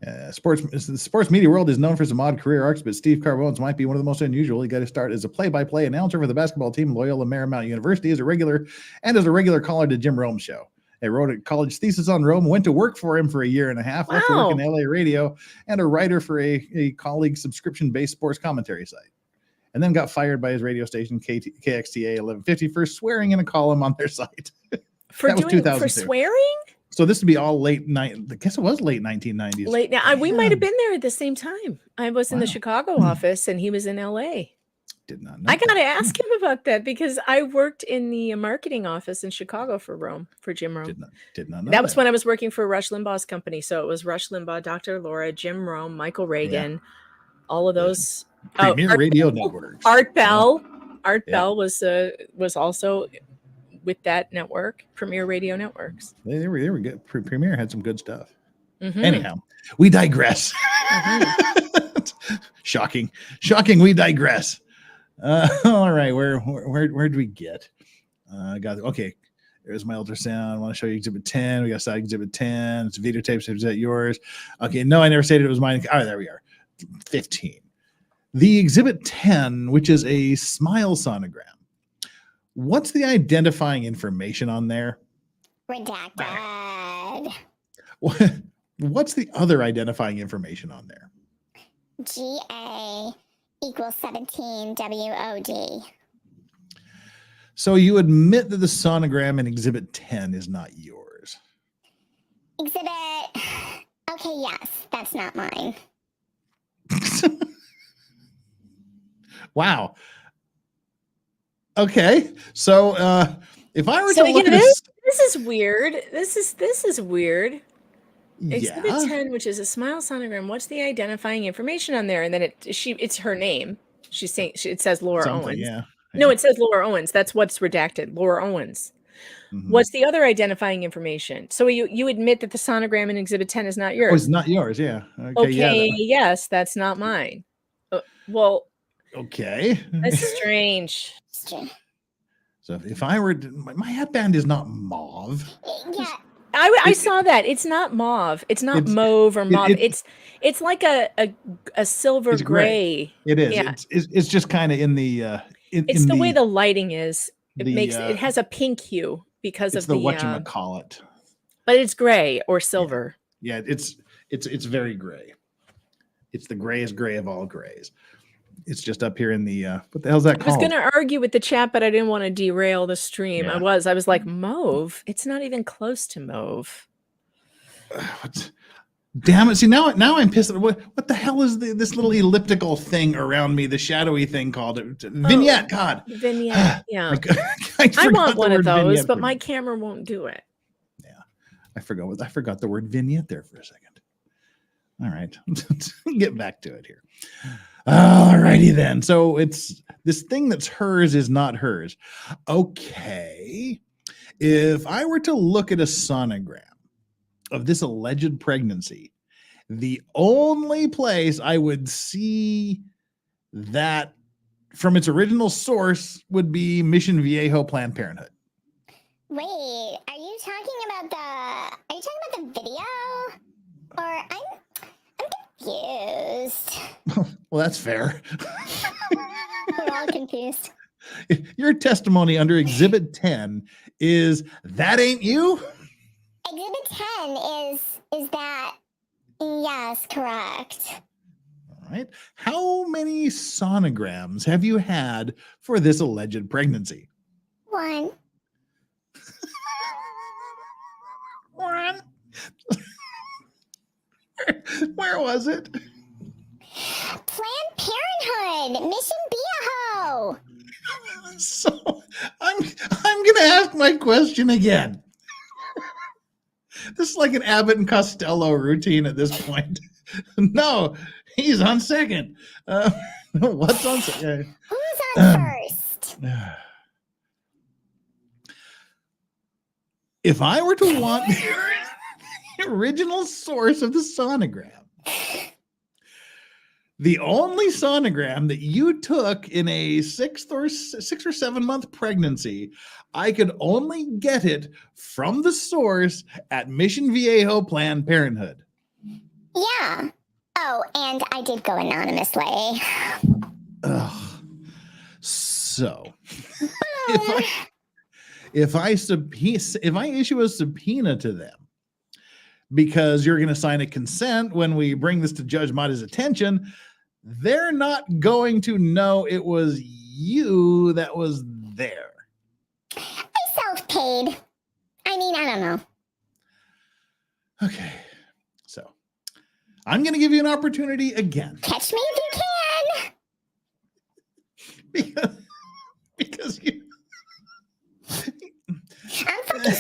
The sports media world is known for some odd career arcs, but Steve Carbone's might be one of the most unusual. He got to start as a play-by-play announcer for the basketball team, Loyola Marymount University, as a regular caller to Jim Rome's show. He wrote a college thesis on Rome, went to work for him for a year and a half, left to work in LA radio, and a writer for a colleague subscription-based sports commentary site. And then got fired by his radio station, KXTA 1150, for swearing in a column on their site. For swearing? So this would be all I guess it was late 1990s. Late now. We might have been there at the same time. I was in the Chicago office and he was in LA. Did not know. I got to ask him about that because I worked in the marketing office in Chicago for Jim Rome. Did not know that was when I was working for Rush Limbaugh's company. So it was Rush Limbaugh, Dr. Laura, Jim Rome, Michael Reagan, all of those. Premier Radio Networks. Art Bell. Art Bell was also with that network, Premier Radio Networks. They were good. Premier had some good stuff. Mm-hmm. Anyhow, we digress. Mm-hmm. Shocking. We digress. All right, where do we get? There's my ultrasound. I want to show you Exhibit 10. We got side Exhibit 10. It's videotapes. Is that yours? Okay, no, I never stated it was mine. All right, there we are. 15. The Exhibit 10, which is a smile sonogram. What's the identifying information on there? Redacted. What's the other identifying information on there? GA equals 17 WOD. So you admit that the sonogram in Exhibit 10 is not yours. Okay, yes, that's not mine. Wow. Okay, so if I were to look at this is weird. This is weird. Yeah. Exhibit 10, which is a smile sonogram. What's the identifying information on there? And then it's her name. She's saying it says Laura Owens. Yeah. No, it says Laura Owens. That's what's redacted. Laura Owens. Mm-hmm. What's the other identifying information? So you admit that the sonogram in Exhibit 10 is not yours. Oh, it's not yours. Yeah. Okay. Yes, that's not mine. Well. Okay. That's strange. So if I were my headband is not mauve. Yeah. I saw that. It's not mauve. It's not mauve or mauve. It's like a silver gray. It is. Yeah. It's just kind of in the it's the way the lighting is. It has a pink hue because of the whatchamacallit. But it's gray or silver. Yeah, it's very gray. It's the grayest gray of all grays. It's just up here in the what the hell's that called? I was going to argue with the chat, but I didn't want to derail the stream. Yeah. I was like, mauve. It's not even close to mauve. Damn it! See now I'm pissed. What the hell is this little elliptical thing around me? The shadowy thing called vignette. God, vignette. Yeah, I want one of those, but my camera won't do it. Yeah, I forgot the word vignette there for a second. All right. Get back to it here. All righty then. So it's this thing that's hers is not hers. Okay. If I were to look at a sonogram of this alleged pregnancy, the only place I would see that from its original source would be Mission Viejo Planned Parenthood. Wait, are you talking about the video? Or I'm confused. Well, that's fair. We're all confused. Your testimony under Exhibit 10 is that ain't you? Exhibit 10 is that, yes, correct. All right. How many sonograms have you had for this alleged pregnancy? One. One. Where was it? Planned Parenthood, Mission Viejo. So I'm gonna ask my question again. This is like an Abbott and Costello routine at this point. No, he's on second. What's on second? Who's on first? If I were to want the original source of the sonogram, the only sonogram that you took in a 6 or 7 month pregnancy, I could only get it from the source at Mission Viejo Planned Parenthood. Yeah. Oh, and I did go anonymously. Ugh. So, if I issue a subpoena to them because you're going to sign a consent when we bring this to Judge Mata's attention, they're not going to know it was you that was there. I self-paid. I mean, I don't know. Okay. So, I'm going to give you an opportunity again. Catch me if you can. Because you... I'm fucking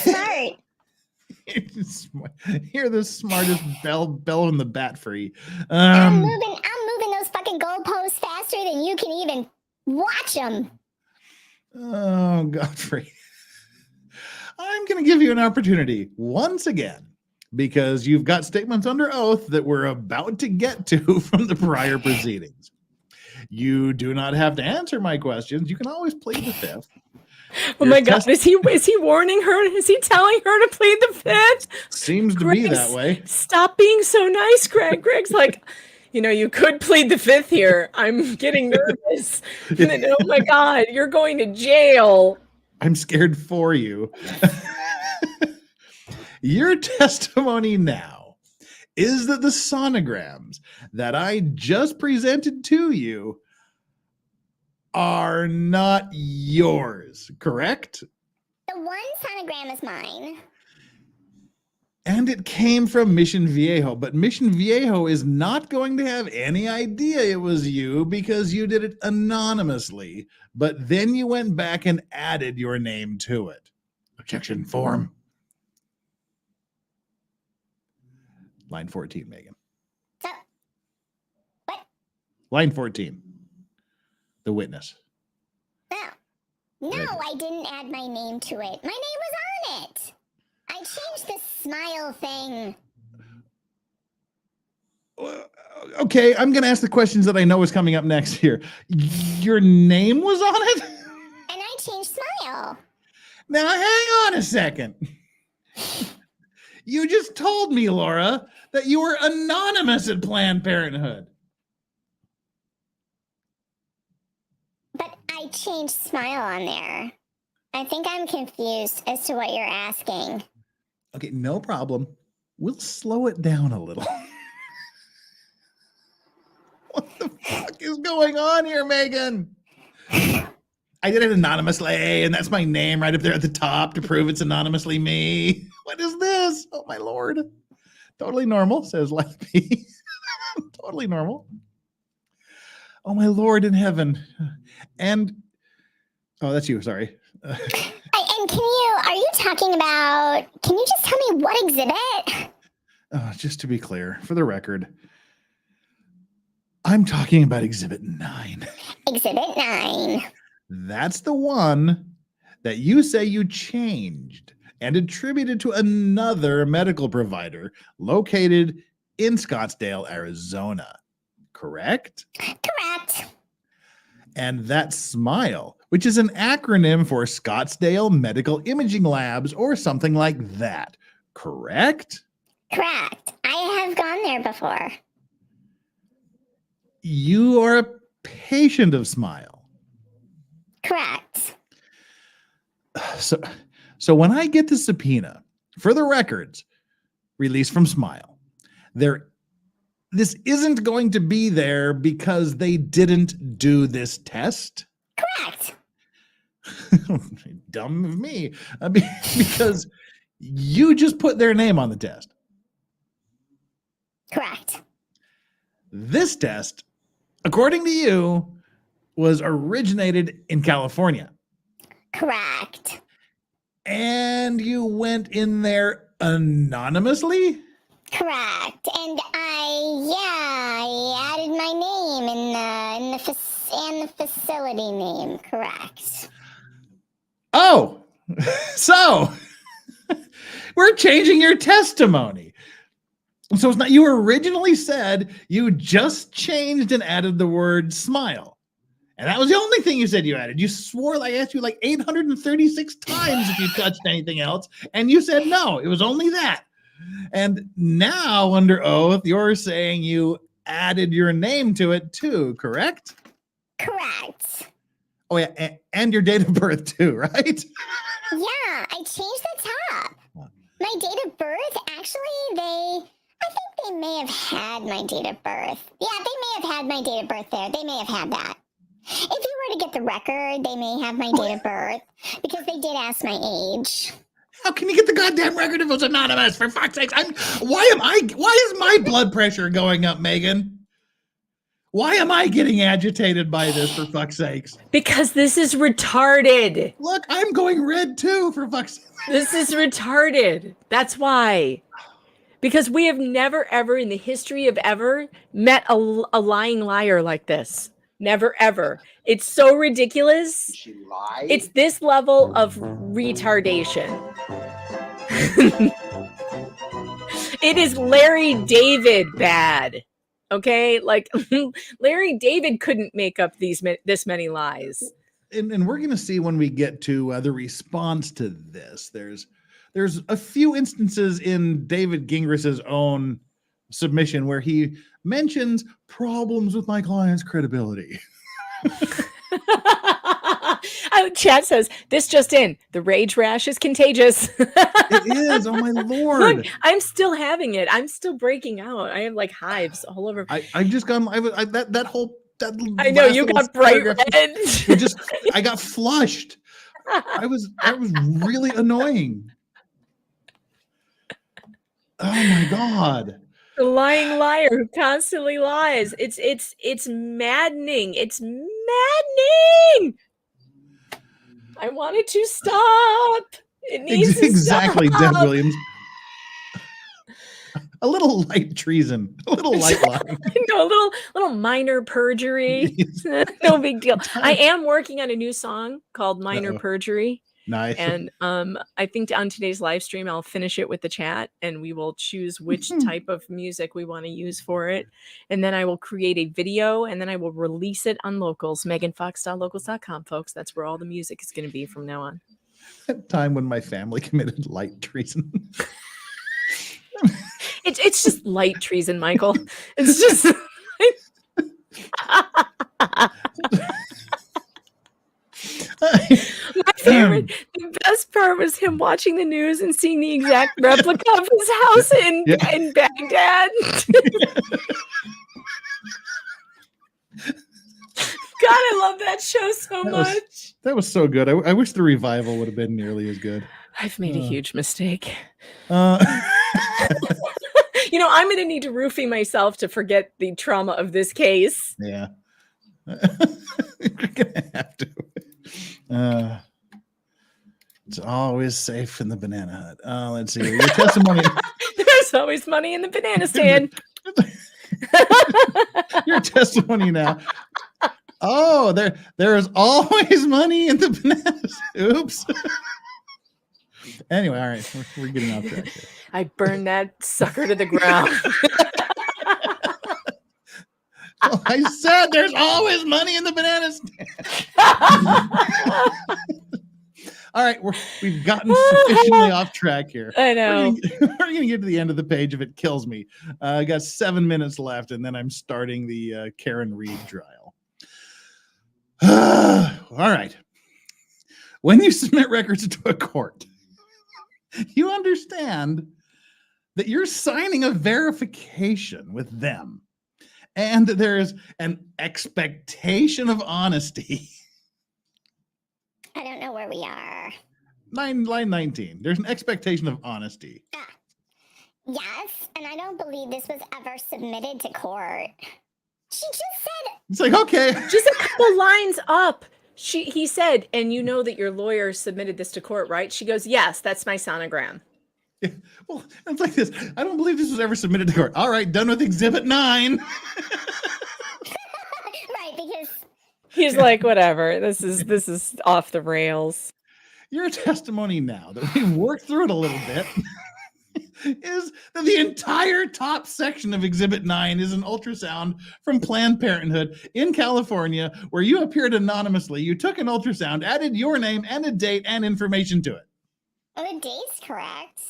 smart. You're the smartest bell in the bat free. I'm moving those fucking goalposts faster than you can even watch them. Oh, Godfrey. I'm going to give you an opportunity once again because you've got statements under oath that we're about to get to from the prior proceedings. You do not have to answer my questions. You can always plead the fifth. Oh my God! Is he warning her? Is he telling her to plead the fifth? Seems to be that way. Stop being so nice, Greg. Greg's like, you could plead the fifth here. I'm getting nervous. And then, oh my God, you're going to jail. I'm scared for you. Your testimony now is that the sonograms that I just presented to you are not yours, correct? The one sonogram is mine. And it came from Mission Viejo, but Mission Viejo is not going to have any idea it was you because you did it anonymously, but then you went back and added your name to it. Objection form. Line 14, Megan. So, what? Line 14. The witness. No, I didn't add my name to it. My name was on it. I changed the smile thing. Okay, I'm going to ask the questions that I know is coming up next here. Your name was on it? And I changed smile. Now, hang on a second. You just told me, Laura, that you were anonymous at Planned Parenthood. But I changed smile on there. I think I'm confused as to what you're asking. Okay, no problem. We'll slow it down a little. What the fuck is going on here, Megan? I did it anonymously, and that's my name right up there at the top to prove it's anonymously me. What is this? Oh, my Lord. Totally normal, says Lefty. Totally normal. Oh, my Lord in heaven. And, oh, that's you, sorry. And are you talking about, can you just tell me what exhibit? just to be clear, for the record, I'm talking about Exhibit 9. Exhibit 9. That's the one that you say you changed and attributed to another medical provider located in Scottsdale, Arizona. Correct? Correct. And that's SMILE, which is an acronym for Scottsdale Medical Imaging Labs or something like that. Correct? Correct. I have gone there before. You are a patient of SMILE. Correct. So when I get the subpoena for the records released from SMILE, this isn't going to be there because they didn't do this test. Correct. Dumb of me. Because you just put their name on the test. Correct. This test, according to you, was originated in California. Correct. And you went in there anonymously? Correct. And I added my name in the facility name. Correct. Oh, so we're changing your testimony. So it's not, you originally said you just changed and added the word SMILE. And that was the only thing you said you added. You swore, I asked you like 836 times if you touched anything else. And you said no, it was only that. And now under oath, you're saying you added your name to it too, correct? Correct. Oh yeah, and your date of birth too, right? Yeah, I changed the top. My date of birth, actually, I think they may have had my date of birth. Yeah, they may have had my date of birth there. They may have had that. If you were to get the record, they may have my date of birth because they did ask my age. How can you get the goddamn record if it was anonymous? For fuck's sakes, why is my blood pressure going up, Megan? Why am I getting agitated by this, for fuck's sakes? Because this is retarded. Look, I'm going red too, for fuck's sake. This is retarded. That's why. Because we have never, ever in the history of ever met a lying liar like this. Never, ever. It's so ridiculous. She lied. It's this level of retardation. It is Larry David bad. Okay? Like, Larry David couldn't make up this many lies. And we're going to see when we get to the response to this. There's a few instances in David Gingris's own submission where he mentions problems with my client's credibility. Chat says, this just in, the rage rash is contagious. It is, oh my lord. Look, I'm still having it. I'm still breaking out. I have like hives all over. I just got that whole I know you got bright red. I got flushed. That was really annoying. Oh my god. The lying liar who constantly lies. It's maddening. It's maddening. I want it to stop. It needs to exactly, stop. Deb Williams. A little light treason, a little light lying. No, a little minor perjury. No big deal. I am working on a new song called Minor Perjury. Nice. And I think on today's live stream, I'll finish it with the chat and we will choose which type of music we want to use for it. And then I will create a video and then I will release it on Locals, meganfox.locals.com, folks. That's where all the music is going to be from now on. That time when my family committed light treason. It's just light treason, Michael. It's just... My favorite, the best part was him watching the news and seeing the exact replica of his house in Baghdad. God, I love that show so much. That was so good. I wish the revival would have been nearly as good. I've made a huge mistake. You know, I'm going to need to roofie myself to forget the trauma of this case. Yeah. You're going to have to. It's always safe in the banana hut. Let's see. Your testimony. There's always money in the banana stand. Your testimony now. Oh, there is always money in the bananas. Oops. Anyway, all right, we're getting off track here. I burned that sucker to the ground. Well, I said there's always money in the banana stand. All right, we've gotten sufficiently off track here. I know. We're gonna get to the end of the page if it kills me. I got 7 minutes left, and then I'm starting the Karen Reed trial. All right. When you submit records to a court, you understand that you're signing a verification with them, and there's an expectation of honesty. I don't know where we are. Line 19. There's an expectation of honesty. Yes, and I don't believe this was ever submitted to court. She just said, It's like, okay. Just a couple lines up. He said, and you know that your lawyer submitted this to court, right? She goes, yes, that's my sonogram. Yeah, well, it's like this. I don't believe this was ever submitted to court. All right, done with Exhibit 9. right, because He's like, whatever. This is off the rails. Your testimony now that we've worked through it a little bit is that the entire top section of Exhibit 9 is an ultrasound from Planned Parenthood in California where you appeared anonymously. You took an ultrasound, added your name and a date and information to it. oh, the date's correct.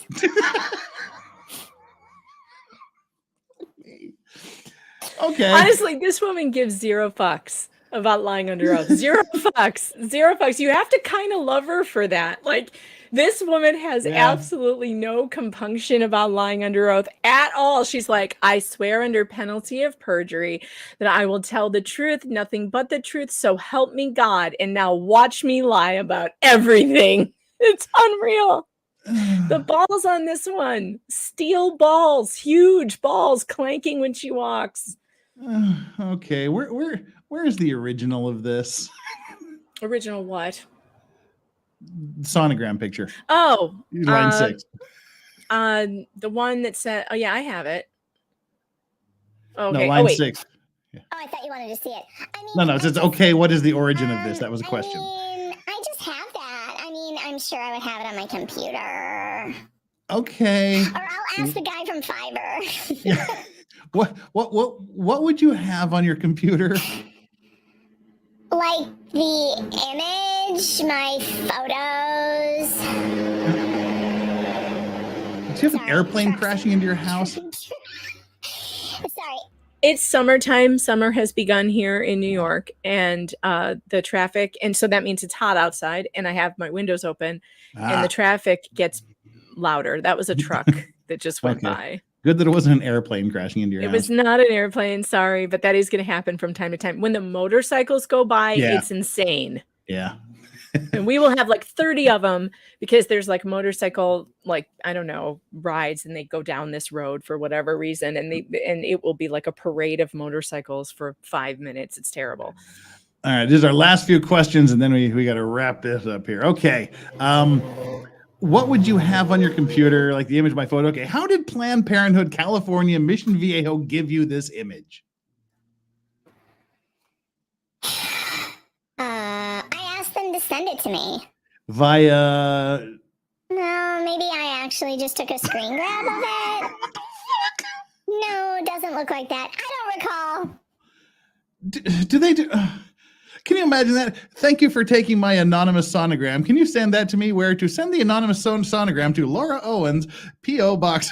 Okay. Honestly, this woman gives 0 fucks about lying under oath. 0 fucks. 0 fucks. You have to kind of love her for that. Like, this woman has absolutely no compunction about lying under oath at all. She's like, I swear under penalty of perjury that I will tell the truth, nothing but the truth, so help me God. And now watch me lie about everything. It's unreal. The balls on this one, steel balls, huge balls clanking when she walks. Okay, where is the original of this? Original what? Sonogram picture. Oh, Line 6. The one that said, oh yeah, I have it. Okay. No, line wait. 6. Oh, I thought you wanted to see it. I mean, No, it says, okay, what is the origin of this? That was a question. I just have that. I mean, I'm sure I would have it on my computer. Okay. Or I'll ask the guy from Fiverr. Yeah. What would you have on your computer? Like the image, my photos. Do you have an airplane crashing into your house? Sorry. It's summertime. Summer has begun here in New York, and the traffic, and so that means it's hot outside, and I have my windows open, and the traffic gets louder. That was a truck that just went by. Good that it wasn't an airplane crashing into your house. It was not an airplane, sorry, but that is going to happen from time to time. When the motorcycles go by, it's insane. Yeah. And we will have like 30 of them because there's like motorcycle, like, I don't know, rides, and they go down this road for whatever reason. And it will be like a parade of motorcycles for 5 minutes. It's terrible. All right. These are our last few questions, and then we got to wrap this up here. Okay. What would you have on your computer, like the image of my photo? Okay, how did Planned Parenthood California Mission Viejo give you this image? I asked them to send it to me. Via... No, maybe I actually just took a screen grab of it. No, it doesn't look like that. I don't recall. Do they do... Can you imagine that? Thank you for taking my anonymous sonogram. Can you send that to me? Where to send the anonymous sonogram to Laura Owens, P.O. Box.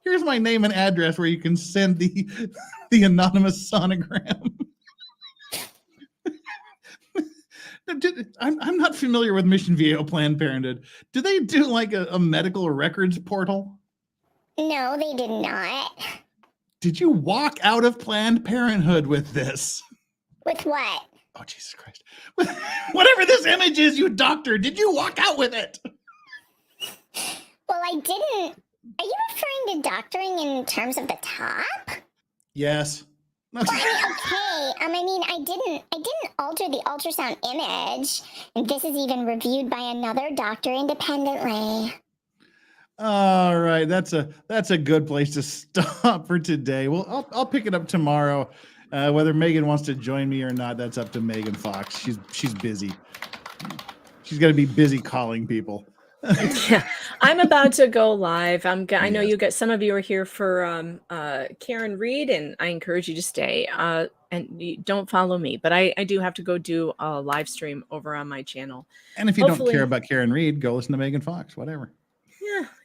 Here's my name and address where you can send the anonymous sonogram. I'm not familiar with Mission Viejo Planned Parenthood. Do they do like a medical records portal? No, they did not. Did you walk out of Planned Parenthood with this? With what? Oh, Jesus Christ. Whatever this image is, you doctor, did you walk out with it? Well, I didn't. Are you referring to doctoring in terms of the top? Yes. Well, I mean, I didn't alter the ultrasound image. And this is even reviewed by another doctor independently. All right, that's a good place to stop for today. Well, I'll pick it up tomorrow. Whether Megan wants to join me or not, that's up to Megan Fox. She's busy. She's got to be busy calling people. Yeah, I'm about to go live. I know Yes. you got some of you are here for Karen Reed, and I encourage you to stay. And you don't follow me, but I do have to go do a live stream over on my channel. And if you don't Hopefully- care about Karen Reed, go listen to Megan Fox. Whatever.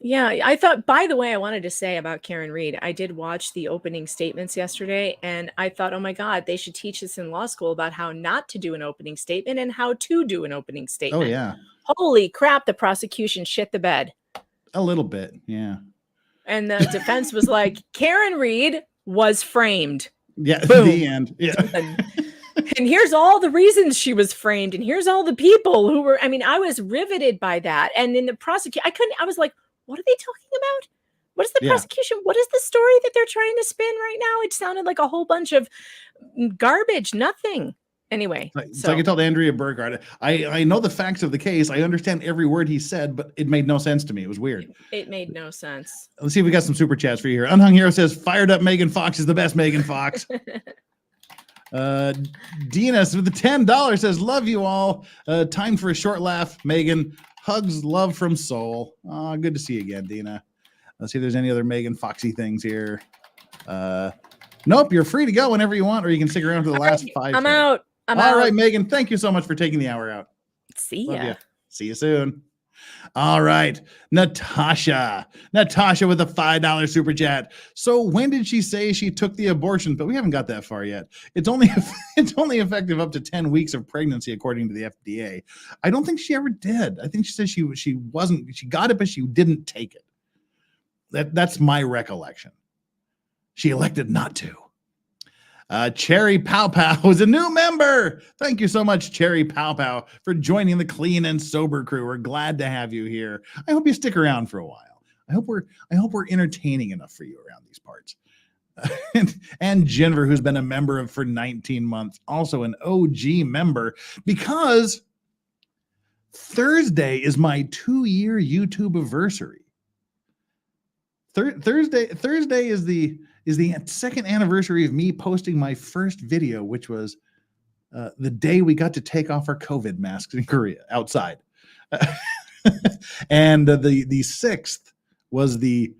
Yeah. I thought, by the way, I wanted to say about Karen Reed, I did watch the opening statements yesterday, and I thought, oh my God, they should teach us in law school about how not to do an opening statement and how to do an opening statement. Oh yeah. Holy crap, the prosecution shit the bed. A little bit, yeah. And the defense was like, Karen Reed was framed. Yeah, Boom. the end. Yeah. And here's all the reasons she was framed, and here's all the people who were, I mean, I was riveted by that. And in the prosecution, I was like, what are they talking about? What is the prosecution? What is the story that they're trying to spin right now? It sounded like a whole bunch of garbage, nothing. Anyway, It's like I told Andrea Burghardt, I know the facts of the case. I understand every word he said, but it made no sense to me. It was weird. It made no sense. Let's see if we got some super chats for you here. Unhung Hero says, fired up Megan Fox is the best Megan Fox. Dina with the $10 says, love you all. Time for a short laugh, Megan. Hugs, love from Soul. Good to see you again, Dina. Let's see if there's any other Megan Foxy things here. Nope, you're free to go whenever you want, or you can stick around for the last 5 I'm minutes. out. All right, Megan, thank you so much for taking the hour out. See Love ya. ya. See you soon. All right, Natasha with a $5 super chat. So when did she say she took the abortion? But we haven't got that far yet. It's only effective up to 10 weeks of pregnancy, according to the FDA. I don't think she ever did. I think she said she wasn't. She got it, but she didn't take it. That's my recollection. She elected not to. Cherry Pow Pow is a new member. Thank you so much, Cherry Pow Pow, for joining the Clean and Sober crew. We're glad to have you here. I hope you stick around for a while. I hope we're entertaining enough for you around these parts. and Jennifer, who's been a member for 19 months, also an OG member, because Thursday is my 2-year YouTube anniversary. Thursday is the second anniversary of me posting my first video, which was the day we got to take off our COVID masks in Korea outside. And the 6th was the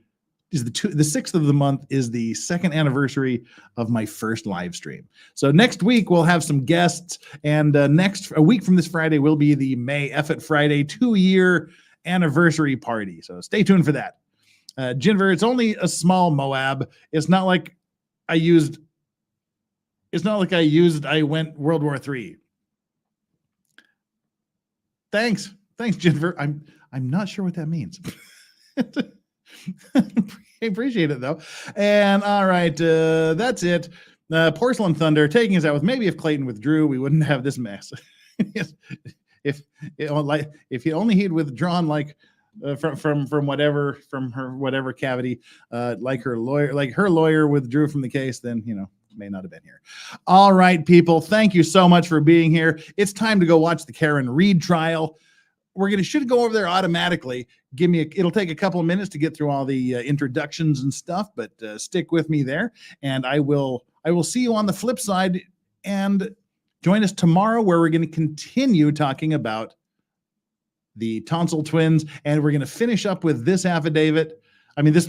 6th of the month is the second anniversary of my first live stream. So next week we'll have some guests, and a week from this Friday will be the May F It Friday 2-year anniversary party. So stay tuned for that. Jennifer, it's only a small Moab. It's not like I went World War III. Thanks, Jennifer. I'm not sure what that means. I appreciate it though. And all right, that's it. Porcelain Thunder taking us out with, maybe if Clayton withdrew, we wouldn't have this mess. if he'd withdrawn like from her whatever cavity, like her lawyer withdrew from the case, then may not have been here. All right, people, thank you so much for being here. It's time to go watch the Karen Reed trial. Should go over there automatically. It'll take a couple of minutes to get through all the introductions and stuff, but stick with me there, and I will see you on the flip side, and join us tomorrow, where we're going to continue talking about the Tonsil twins, and we're going to finish up with this affidavit. I mean, this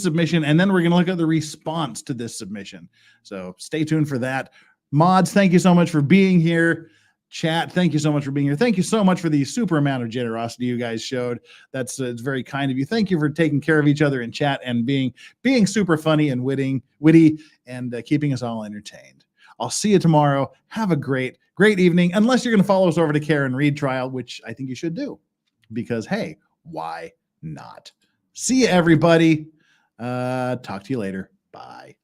submission, and then we're going to look at the response to this submission. So stay tuned for that. Mods, thank you so much for being here. Chat, thank you so much for being here. Thank you so much for the super amount of generosity you guys showed. It's very kind of you. Thank you for taking care of each other in chat and being super funny and witty and keeping us all entertained. I'll see you tomorrow. Have a great evening, unless you're going to follow us over to Karen Reed trial, which I think you should do, because hey, why not? See you, everybody. Talk to you later. Bye.